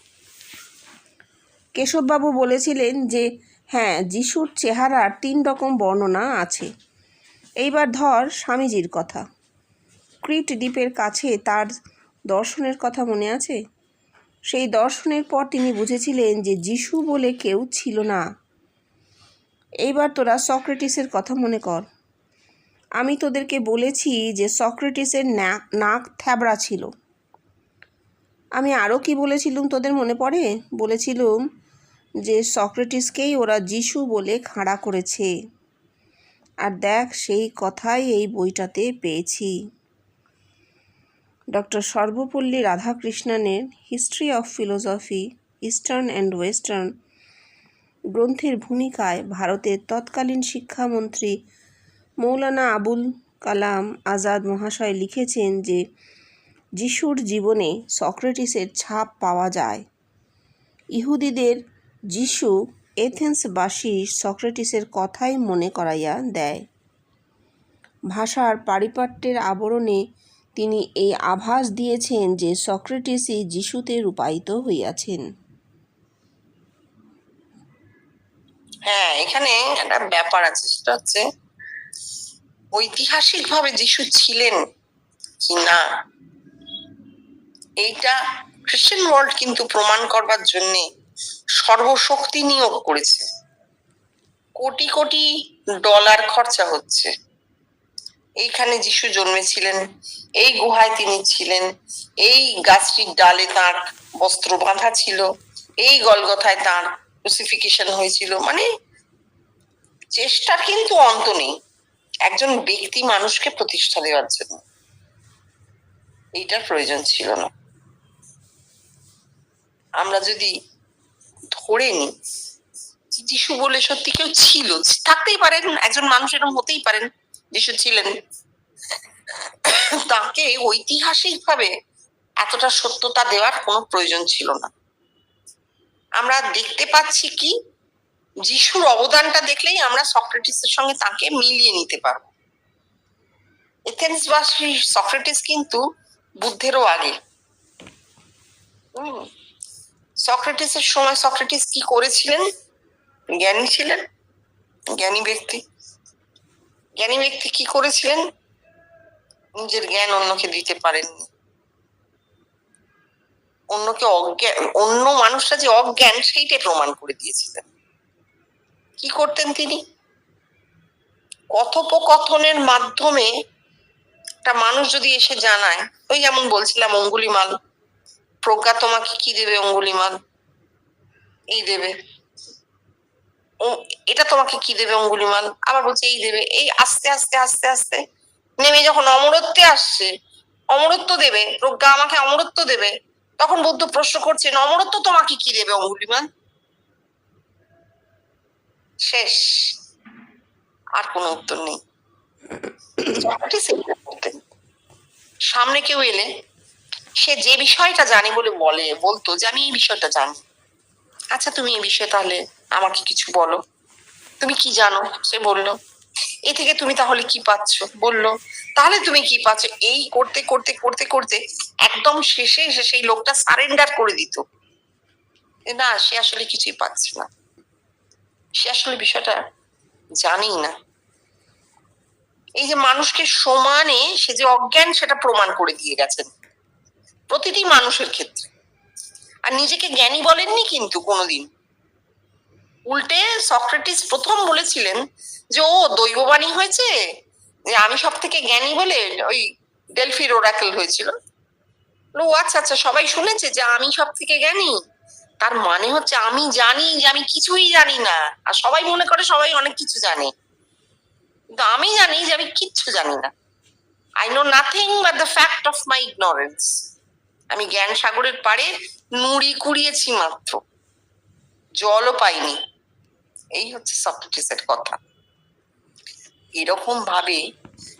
কেশববাবু বলেছিলেন যে হ্যাঁ, যিশুর চেহারার 3 রকম বর্ণনা আছে। এইবার ধর স্বামীজির কথা। ক্রিট দ্বীপের কাছে তার দর্শনের কথা মনে আছে? সেই দর্শনের পর তিনি বুঝেছিলেন যে যিশু বলে কেউ ছিল না। এইবার তোরা সক্রেটিসের কথা মনে কর। আমি তোদেরকে বলেছি যে সক্রেটিসের নাক থ্যাবড়া ছিল। আমি আরও কি বলেছিলুম তোদের মনে পড়ে? বলেছিলুম যে সক্রেটিসকেই ওরা যিশু বলে খাড়া করেছে। আর দেখ, সেই কথাই এই বইটাতে পেয়েছি। ডক্টর সর্বপল্লী রাধাকৃষ্ণনের history of philosophy eastern and western গ্রন্থের ভূমিকায় ভারতের তৎকালীন শিক্ষামন্ত্রী মৌলানা আবুল কালাম আজাদ মহাশয় লিখেছেন যে যিশুর জীবনে সক্রেটিসের ছাপ পাওয়া যায়। ইহুদিদের যিশু এথেন্সবাসী সক্রেটিসের কথাই মনে করাইয়া দেয়। ভাষার পারিপাট্যের আবরণে তিনি এই আভাস দিয়েছেন যে সক্রেটিসই যিশুতে রূপায়িত হইয়াছেন। হ্যাঁ, এখানে একটা ব্যাপার আছে, সেটা হচ্ছে ঐতিহাসিকভাবে যিশু ছিলেন কি না, এইটা খ্রিস্টান ওয়ার্ল্ড কিন্তু প্রমাণ করবার জন্য সর্বশক্তি নিয়োগ করেছে। কোটি কোটি ডলার খরচা হচ্ছে। এইখানে যিশু জন্মেছিলেন, এই গুহায় তিনি ছিলেন, এই গাছটির ডালে তার বস্ত্র বাঁধা ছিল, এই গলগথায় তার ক্রুসিফিকেশন হয়েছিল। মানে চেষ্টার কিন্তু অন্ত নেই একজন ব্যক্তি মানুষকে প্রতিষ্ঠা দেওয়ার জন্য। এইটার প্রয়োজন ছিল না। আমরা যদি ধরে নিই যিশু বলে সত্যি কেউ ছিল, থাকতেই পারেন, একজন মানুষ এরকম হতেই পারেন, যিশু ছিলেন, তাকে ঐতিহাসিক ভাবে এতটা সত্যতা দেওয়ার কোনো প্রয়োজন ছিল না। আমরা দেখতে পাচ্ছি কি, যিশুর অবদানটা দেখলেই আমরা সক্রেটিসের সঙ্গে তাকে মিলিয়ে নিতে পারবো। এথেন্সবাসী সক্রেটিস কিন্তু বুদ্ধেরও আগে। সক্রেটিসের সময় সক্রেটিস কি করেছিলেন? জ্ঞানী ছিলেন, জ্ঞানী ব্যক্তি। জ্ঞানী ব্যক্তি কি করেছিলেন? নিজের জ্ঞান অন্যকে দিতে পারেননি। অন্যকে অজ্ঞান, অন্য মানুষরা যে অজ্ঞান সেইটাই প্রমাণ করে দিয়েছিলেন। কি করতেন তিনি? কথোপকথনের মাধ্যমে একটা মানুষ যদি এসে জানায়, ওই যেমন বলছিলাম অঙ্গুলিমাল, প্রজ্ঞা তোমাকে কি দেবে অঙ্গুলিমাল? এই দেবে। এটা তোমাকে কি দেবে অঙ্গুলিমাল? আবার বলছে এই দেবে। এই আস্তে আস্তে আস্তে আস্তে নেমে যখন অমরত্বে আসছে, অমরত্ব দেবে, প্রজ্ঞা আমাকে অমরত্ব দেবে, তখন বুদ্ধ প্রশ্ন করছেন অমরত্ব তোমাকে কি দেবে অঙ্গুলিমাল? শেষ, আর কোনো উত্তর নেই। সামনে কেউ এলে সে যে বিষয়টা জানি বলে বলতো যে আমি এই বিষয়টা জানি, আচ্ছা তুমি এই বিষয়ে তাহলে আমাকে কিছু বলো, তুমি কি জানো? সে বললো। এ থেকে তুমি তাহলে কি পাচ্ছ? বললো। তাহলে তুমি কি পাচ্ছ? এই করতে করতে করতে করতে একদম শেষে এসে সেই লোকটা সারেন্ডার করে দিত, না সে আসলে কিছুই পাচ্ছে না, সে আসলে বিষয়টা জানেই না। এই যে মানুষকে সমানে সে যে অজ্ঞান সেটা প্রমাণ করে দিয়ে গেছেন প্রতিটি মানুষের ক্ষেত্রে। আর নিজেকে জ্ঞানী বলেননি কিন্তু কোনোদিন। উল্টে সক্রেটিস প্রথম বলেছিলেন যে ও দৈববাণী হয়েছে, যে আমি সব থেকে জ্ঞানী বলে ওই ডেলফির ওরাকেল হয়েছিল। ও আচ্ছা আচ্ছা, সবাই শুনেছে যে আমি সব থেকে জ্ঞানী, তার মানে হচ্ছে আমি জানি যে আমি কিছুই জানি না। আর সবাই মনে করে সবাই অনেক কিছু জানে, কিন্তু আমি জানি যে আমি কিচ্ছু জানি না। I know nothing but the fact of my ignorance. আমি জ্ঞান সাগরের পাড়ে নুড়ি কুড়িয়েছি মাত্র, জলও পাইনি। এই হচ্ছে সক্রেটিসের কথা। এরকম ভাবে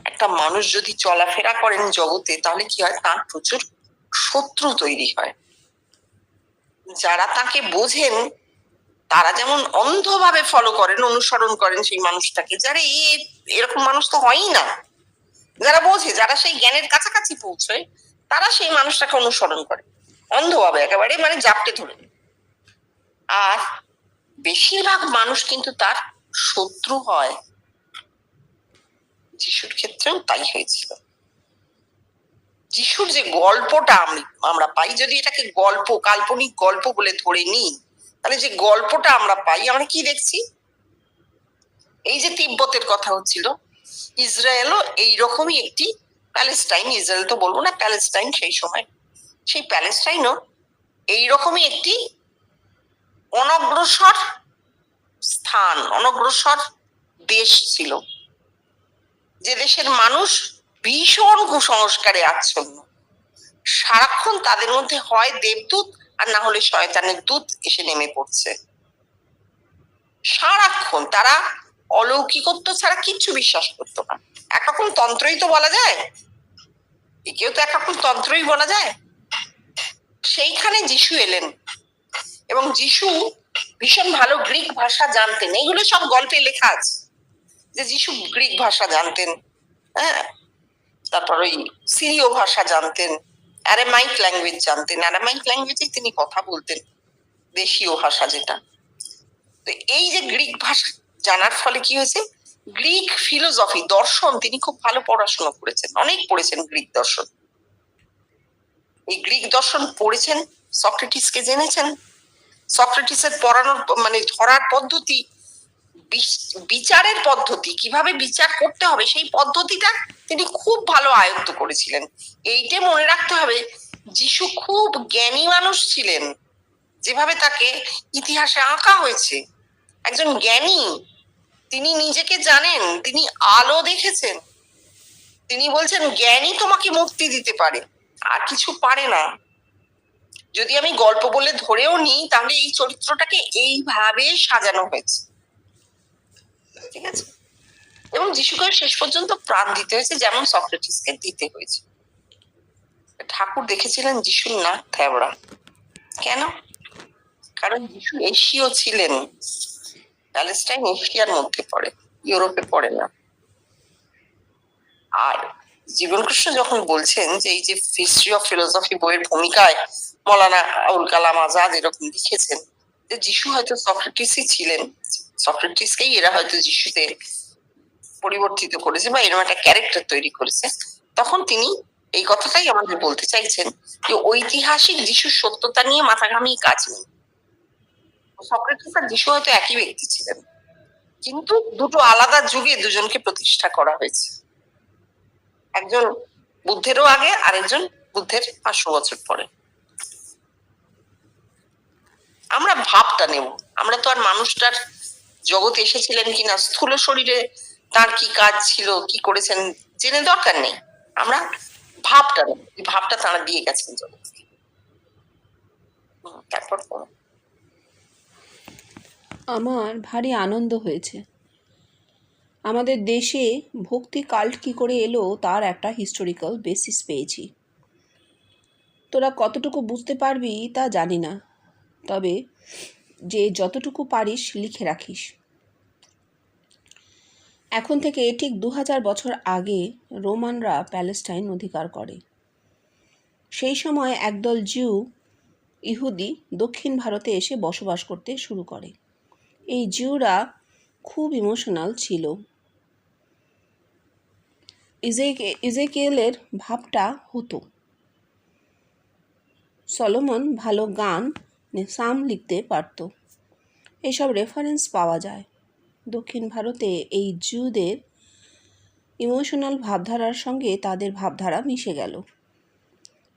একটা মানুষ যদি চলাফেরা করেন জগতে, তাহলে কি হয়, তার প্রচুর শত্রু তৈরি হয়। যারা তাকে বোঝেন তারা যেমন অন্ধভাবে ফলো করেন, অনুসরণ করেন সেই মানুষটাকে, যারা এরকম মানুষ তো হয়ই না। যারা বোঝে, যারা সেই জ্ঞানের কাছাকাছি পৌঁছয়, তারা সেই মানুষটাকে অনুসরণ করে অন্ধভাবে, একেবারে মানে জাপটে ধরে। আর বেশিরভাগ মানুষ কিন্তু তার শত্রু হয়। যিশুর ক্ষেত্রেও তাই হয়েছিল। যিশুর যে গল্পটা আমরা পাই, যদি এটাকে গল্প, কাল্পনিক গল্প বলে ধরে নিই, তাহলে যে গল্পটা আমরা পাই, আমরা কি দেখছি, এই যে তিব্বতের কথা হচ্ছিল, ইসরায়েলও এইরকমই একটি প্যালেস্টাইন, ইসরায়েল তো বলবো না, প্যালেস্টাইন সেই সময়, সেই প্যালেস্টাইনও এইরকমই একটি অনগ্রসর স্থান, অনগ্রসর দেশ ছিল, যে দেশের মানুষ ভীষণ কুসংস্কারে আচ্ছন্ন। সারাক্ষণ তাদের মধ্যে হয় দেবদূত আর না হলে শয়তানের দূত এসে নেমে পড়ছে। সারাক্ষণ তারা অলৌকিকত্ব ছাড়া কিচ্ছু বিশ্বাস করতো না। একরকম তন্ত্রই তো বলা যায়, একেও তো একরকম তন্ত্রই বলা যায়। সেইখানে যিশু এলেন, এবং যিশু ভীষণ ভালো গ্রিক ভাষা জানতেন। এইগুলো সব গল্পে লেখা আছে যে যিশু গ্রিক ভাষা জানতেন, হ্যাঁ, তারপর ওই সিরীয় ভাষা জানতেন, অ্যারামাইক ল্যাঙ্গুয়েজ জানতেন, অ্যারামাইক ল্যাঙ্গুয়েজে তিনি কথা বলতেন, দেশীয় ভাষা যেটা। তো এই যে গ্রিক ভাষা জানার ফলে কি হয়েছে, গ্রিক ফিলোসফি, দর্শন তিনি খুব ভালো পড়াশোনা করেছেন, অনেক পড়েছেন গ্রিক দর্শন। এই গ্রিক দর্শন পড়েছেন, সক্রেটিসকে জেনেছেন। সক্রেটিসের পড়ানোর মানে ধরার পদ্ধতি, বিচারের পদ্ধতি, কিভাবে বিচার করতে হবে সেই পদ্ধতিটা তিনি খুব ভালো আয়ত্ত করেছিলেন। এইটা মনে রাখতে হবে, যিশু খুব জ্ঞানী মানুষ ছিলেন, যেভাবে তাকে ইতিহাসে আঁকা হয়েছে, একজন জ্ঞানী। তিনি নিজেকে জানেন, তিনি আলো দেখেছেন। তিনি বলছেন জ্ঞানী তোমাকে মুক্তি দিতে পারে, আর কিছু পারে না। যদি আমি গল্প বলে ধরেও নিই, তাহলে এই চরিত্রটাকে এইভাবে সাজানো হয়েছে, ঠিক আছে। এবং যিশুকে শেষ পর্যন্ত প্রাণ দিতে হয়েছে, যেমন সক্রেটিসকে দিতে হয়েছে। ঠাকুর দেখেছিলেন যিশুর নাক থ্যাবড়া। কেন? কারণ যিশু এশীয় ছিলেন। প্যালেস্টাইন এশিয়ার মধ্যে পড়ে, ইউরোপে পড়ে না। আর জীবনকৃষ্ণ যখন বলছেন যে এই যে হিস্ট্রি অফ ফিলোসফি বইয়ের ভূমিকায় মৌলানা আবুল কালাম আজাদ এরকম লিখেছেন যে যিশু হয়তো সক্রেটিসই ছিলেন, সক্রেটিসকেই এরা হয়তো যিশুতে পরিবর্তিত করেছে বা এরকম একটা ক্যারেক্টার তৈরি করেছে, তখন তিনি এই কথাটাই আমাদের বলতে চাইছেন যে ঐতিহাসিক যিশুর সত্যতা নিয়ে মাথা ঘামিয়ে কাজ নেই। সক্রেটিস আর যিশু হয়তো একই ব্যক্তি ছিলেন, কিন্তু দুটো আলাদা যুগে দুজনকে প্রতিষ্ঠা করা হয়েছে। একজন বুদ্ধেরও আগে, আরেকজন বুদ্ধের 500 বছর পরে। আমরা ভাবটা নেব, আমরা তো আর মানুষটার জগতে এসেছিলেন কিনা, স্থূল শরীরে তার কি কাজ ছিল, কি করেছেন জেনে দরকার নেই। আমরা ভাবটা নেব, এই ভাবটা তারা দিয়ে গেছেন জগৎকে। তারপর আমার ভারী আনন্দ হয়েছে। আমাদের দেশে ভক্তি কাল্ট কী করে এলো তার একটা হিস্টোরিক্যাল বেসিস পেয়েছি। তোরা কতটুকু বুঝতে পারবি তা জানি না, তবে যে যতটুকু পারিস লিখে রাখিস। এখন থেকে ঠিক 2000 বছর আগে রোমানরা প্যালেস্টাইন অধিকার করে। সেই সময় একদল জিউ ইহুদি দক্ষিণ ভারতে এসে বসবাস করতে শুরু করে। এই জিউরা খুব ইমোশনাল ছিল। ইজেকিয়েলের ভাবটা হতো। সলোমন ভালো গান সাম লিখতে পারত। এইসব রেফারেন্স পাওয়া যায়। দক্ষিণ ভারতে এই জিউদের ইমোশনাল ভাবধারার সঙ্গে তাদের ভাবধারা মিশে গেল।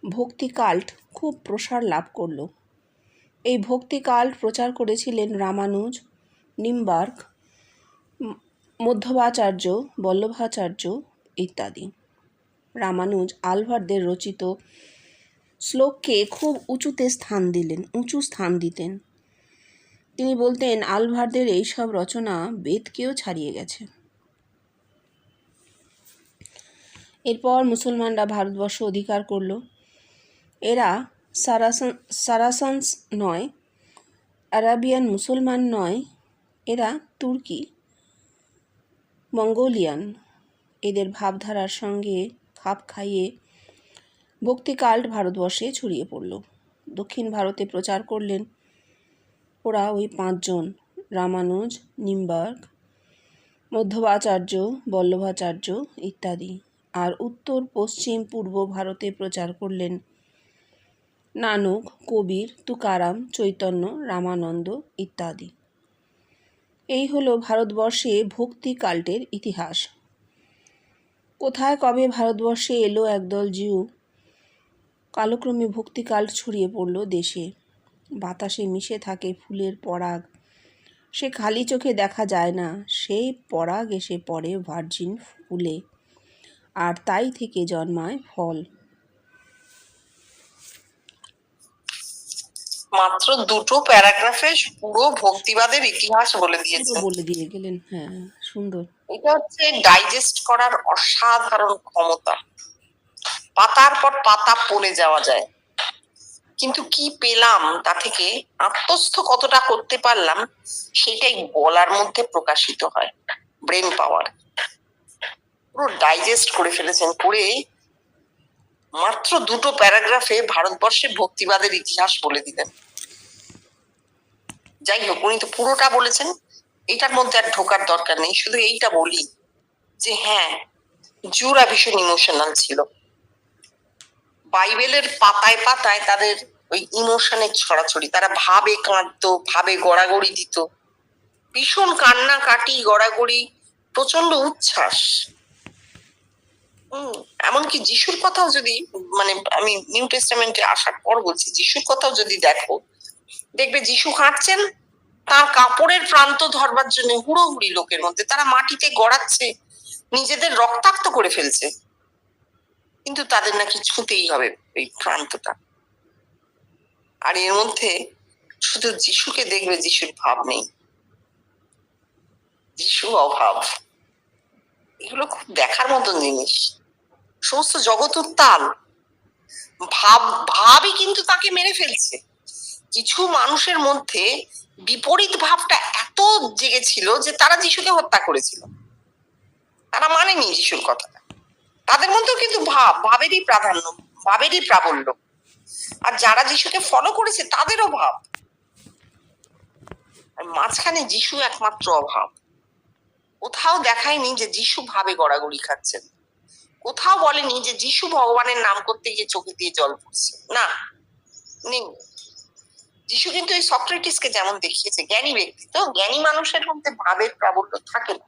ভক্তি কাল্ট খুব প্রসার লাভ করল। এই ভক্তি কাল্ট প্রচার করেছিলেন রামানুজ, নিমবার্গ, মধ্বাচার্য, বল্লভাচার্য ইত্যাদি। রামানুজ আলভারদের রচিত শ্লোককে খুব উঁচু স্থান দিতেন। তিনি বলতেন আলভারদের এইসব রচনা বেদকেও ছাড়িয়ে গেছে। এরপর মুসলমানরা ভারতবর্ষ অধিকার করল। এরা সারাসানস নয়, আরাবিয়ান মুসলমান নয়, এরা তুর্কি, মঙ্গোলিয়ান। এদের ভাবধারার সঙ্গে খাপ খাইয়ে ভক্তি কাল্ট ভারতবর্ষে ছড়িয়ে পড়ল। দক্ষিণ ভারতে প্রচার করলেন ওরা ওই 5 জন, রামানুজ, নিমবার্গ, মধ্বাচার্য, বল্লভাচার্য ইত্যাদি। আর উত্তর, পশ্চিম, পূর্ব ভারতে প্রচার করলেন নানক, কবির, তুকারাম, চৈতন্য, রামানন্দ ইত্যাদি। এই হলো ভারতবর্ষে ভক্তি কাল্টের ইতিহাস। কোথায় কবে ভারতবর্ষে এলো একদল জিউ, কালক্রমে ভক্তি কাল্ট ছড়িয়ে পড়ল দেশে। বাতাসে মিশে থাকে ফুলের পরাগ, সে খালি চোখে দেখা যায় না, সেই পরাগ এসে পড়ে ভার্জিন ফুলে, আর তাই থেকে জন্মায় ফল। মাত্র 2টো প্যারাগ্রাফে পুরো ভক্তিবাদের ইতিহাস বলে দিয়েছে। বলে দিয়ে গেলেন। হ্যাঁ, সুন্দর। এটা হচ্ছে ডাইজেস্ট করার অসাধারণ ক্ষমতা। পাতার পর পাতা পড়ে যাওয়া যায়, কিন্তু কি পেলাম তা থেকে আত্মস্থ কতটা করতে পারলাম সেটাই বলার মধ্যে প্রকাশিত হয়। ব্রেন পাওয়ার পুরো ডাইজেস্ট করে ফেলেছেন, করে মাত্র 2টো প্যারাগ্রাফে ভারতবর্ষে ভক্তিবাদের ইতিহাস বলে দিলেন। যাই হোক, উনি তো পুরোটা বলেছেন, এইটার মধ্যে আর ঢোকার দরকার নেই। শুধু এইটা বলি যে হ্যাঁ, জুরা ভীষণ ইমোশনাল ছিল। বাইবেলের পাতায় পাতায় তাদের ওই ইমোশনের ছড়াছড়ি, তারা ভাবে কাঁদতো, ভাবে গড়াগড়ি দিত, ভীষণ কান্নাকাটি, গড়াগড়ি, প্রচন্ড উচ্ছ্বাস। এমনকি যিশুর কথাও যদি, মানে আমি নিউ টেস্টামেন্টে আসার পর বলছি, যিশুর কথাও যদি দেখো, দেখবে যিশু হাঁটছেন, তার কাপড়ের প্রান্ত ধরবার জন্য হুড়োহুড়ি লোকের মধ্যে, তারা মাটিতে গড়াচ্ছে, নিজেদের রক্তাক্ত করে ফেলছে, কিন্তু তাদের নাকি ছুঁতেই হবে এই প্রান্তটা। আর এর মধ্যে শুধু যিশুকে দেখবে, যিশুর ভাব নেই, যিশু অভাব। এগুলো খুব দেখার মতন জিনিস। সমস্ত জগৎ উত্তাল, ভাবই কিন্তু তাকে মেরে ফেলছে। কিছু মানুষের মধ্যে বিপরীত ভাবটা এত জেগেছিল যে তারা যিশুকে হত্যা করেছিল, তারা মানেনি যিশুর কথাটা। তাদের মধ্যেও কিন্তু ভাবেরই প্রাধান্য, ভাবেরই প্রাবল্য। আর যারা যিশুকে ফলো করেছে তাদেরও ভাব। আর মাঝখানে যিশু একমাত্র অভাব। কোথাও দেখায়নি যে যিশু ভাবে গড়াগড়ি খাচ্ছেন, কোথাও বলেনি যে যিশু ভগবানের নাম করতে গিয়ে চোখে দিয়ে জল পড়ছে, না, নেই। যিশু কিন্তু এই সক্রেটিসকে যেমন দেখিয়েছে, জ্ঞানী ব্যক্তি, তো জ্ঞানী মানুষের মধ্যে ভাবের প্রাবল্য থাকে না।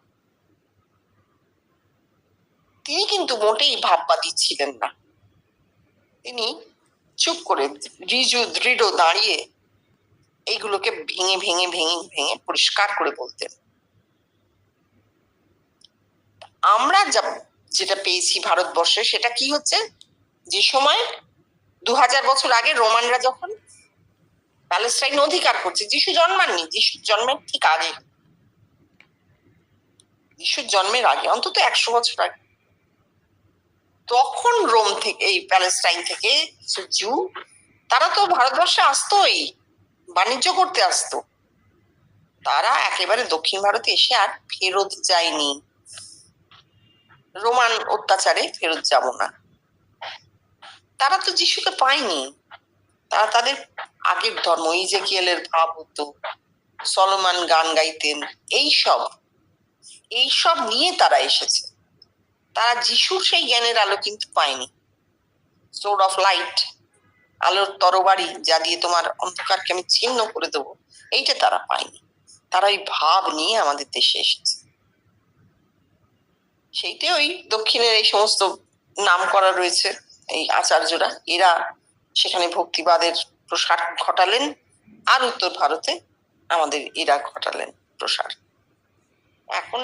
তিনি কিন্তু মোটেই ভাববাদী ছিলেন না। তিনি চুপ করে দৃঢ় দাঁড়িয়ে এইগুলোকে ভেঙে ভেঙে ভেঙে ভেঙে পরিষ্কার করে বলতেন। আমরা যেটা পেয়েছি ভারতবর্ষে, সেটা কি হচ্ছে, যে সময় 2000 বছর আগে রোমানরা যখন প্যালেস্টাইন অধিকার করছে, যিশু জন্মাননি, যিশুর জন্মের ঠিক আগে, যিশুর জন্মের আগে অন্তত 100 বছর আগে, তখন রোম থেকে, এই প্যালেস্টাইন থেকে কিছু জিউ, তারা তো ভারতবর্ষে আসতোই, বাণিজ্য করতে আসতো। তারা একেবারে দক্ষিণ ভারতে এসে আর ফেরত যায়নি। রোমান অত্যাচারে ফেরত যাব না, তারা তো যিশুকে পায়নি। তারা তাদের আগের ধর্ম, ইজেকিয়েলের ভাব হতো, সলোমন গান গাইতেন, এইসব নিয়ে তারা এসেছে। তারা যিশুর সেই জ্ঞানের আলো কিন্তু পায়নি। সোর্ড অফ লাইট, আলোর তরবারি, যা দিয়ে তোমার অন্ধকারকে আমি ছিন্ন করে দেবো, এইটা তারা পায়নি। তারা ওই ভাব নিয়ে আমাদের দেশে এসেছে। সেইটাই ওই দক্ষিণের এই সমস্ত নাম করা রয়েছে এই আচার্যরা, এরা সেখানে ভক্তিবাদের প্রসার ঘটালেন, আর উত্তর ভারতে আমাদের এরা ঘটালেন প্রসার। এখন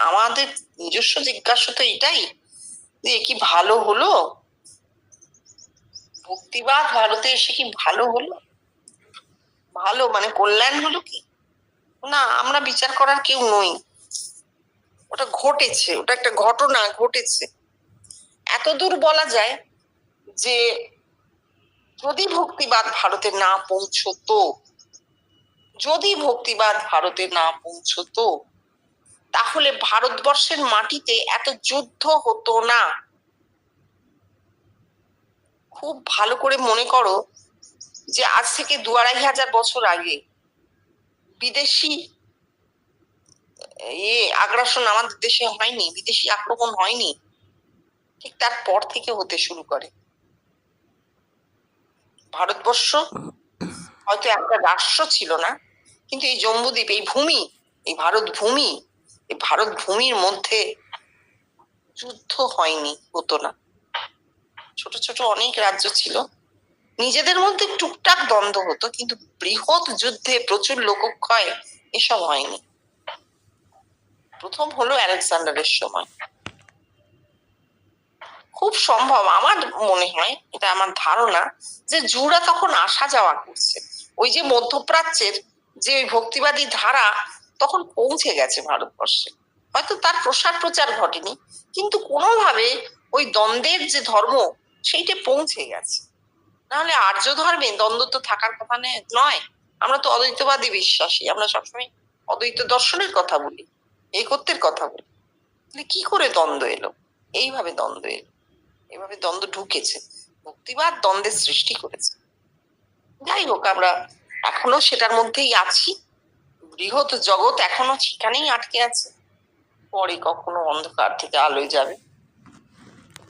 আমাদের নিজস্ব জিজ্ঞাসা তো এটাই যে কি ভালো হলো, ভক্তিবাদ ভারতে এসে কি ভালো হলো? ভালো মানে কল্যাণ হলো কি না? আমরা বিচার করার কেউ নই। ওটা ঘটেছে, ওটা একটা ঘটনা ঘটেছে। এতদূর বলা যায় যে যদি ভক্তিবাদ ভারতে না পৌঁছতো, যদি ভক্তিবাদ ভারতে না পৌঁছতো, তাহলে ভারতবর্ষের মাটিতে এত যুদ্ধ হতো না। খুব ভালো করে মনে করো যে আজ থেকে ২-২৫০০ বছর আগে বিদেশি আগ্রাসন আমাদের দেশে হয়নি, বিদেশি আক্রমণ হয়নি, ঠিক তারপর থেকে হতে শুরু করে। ভারতবর্ষ হয়তো একটা রাষ্ট্র ছিল না, কিন্তু এই জম্বুদ্বীপ, এই ভূমি, এই ভারত ভূমি, এই ভারত ভূমির মধ্যে যুদ্ধ হয়নি, হতো না। ছোট ছোট অনেক রাজ্য ছিল, নিজেদের মধ্যে টুকটাক দ্বন্দ্ব হতো, কিন্তু বৃহৎ যুদ্ধে প্রচুর লোকক্ষয় এসব হয়নি। প্রথম হলো আলেকজান্ডারের সময়। খুব সম্ভব, আমার মনে হয়, এটা আমার ধারণা, যে জুরা তখন আসা যাওয়া করছে। ওই যে মধ্যপ্রাচ্যের যে ওই ভক্তিবাদী ধারা তখন পৌঁছে গেছে ভারতবর্ষে। হয়তো তার প্রসার প্রচার ঘটেনি, কিন্তু কোনোভাবে ওই দ্বন্দ্বের যে ধর্ম সেইটা পৌঁছে গেছে। নাহলে আর্য ধর্মে দ্বন্দ্ব তো থাকার কথা নয়। আমরা তো অদ্বৈতবাদী বিশ্বাসী, আমরা সবসময় অদ্বৈত দর্শনের কথা বলি, একত্বের কথা বলি। কি করে দ্বন্দ্ব এলো? এইভাবে দ্বন্দ্ব এলো, এভাবে দ্বন্দ্ব ঢুকেছে, ভক্তিবাদ দ্বন্দ্বের সৃষ্টি করেছে। যাই হোক, আমরা এখনো সেটার মধ্যেই আছি, বৃহৎ জগৎ এখনো সেখানেই আটকে আছে। পরে কখনো অন্ধকার থেকে আলোয় যাবে।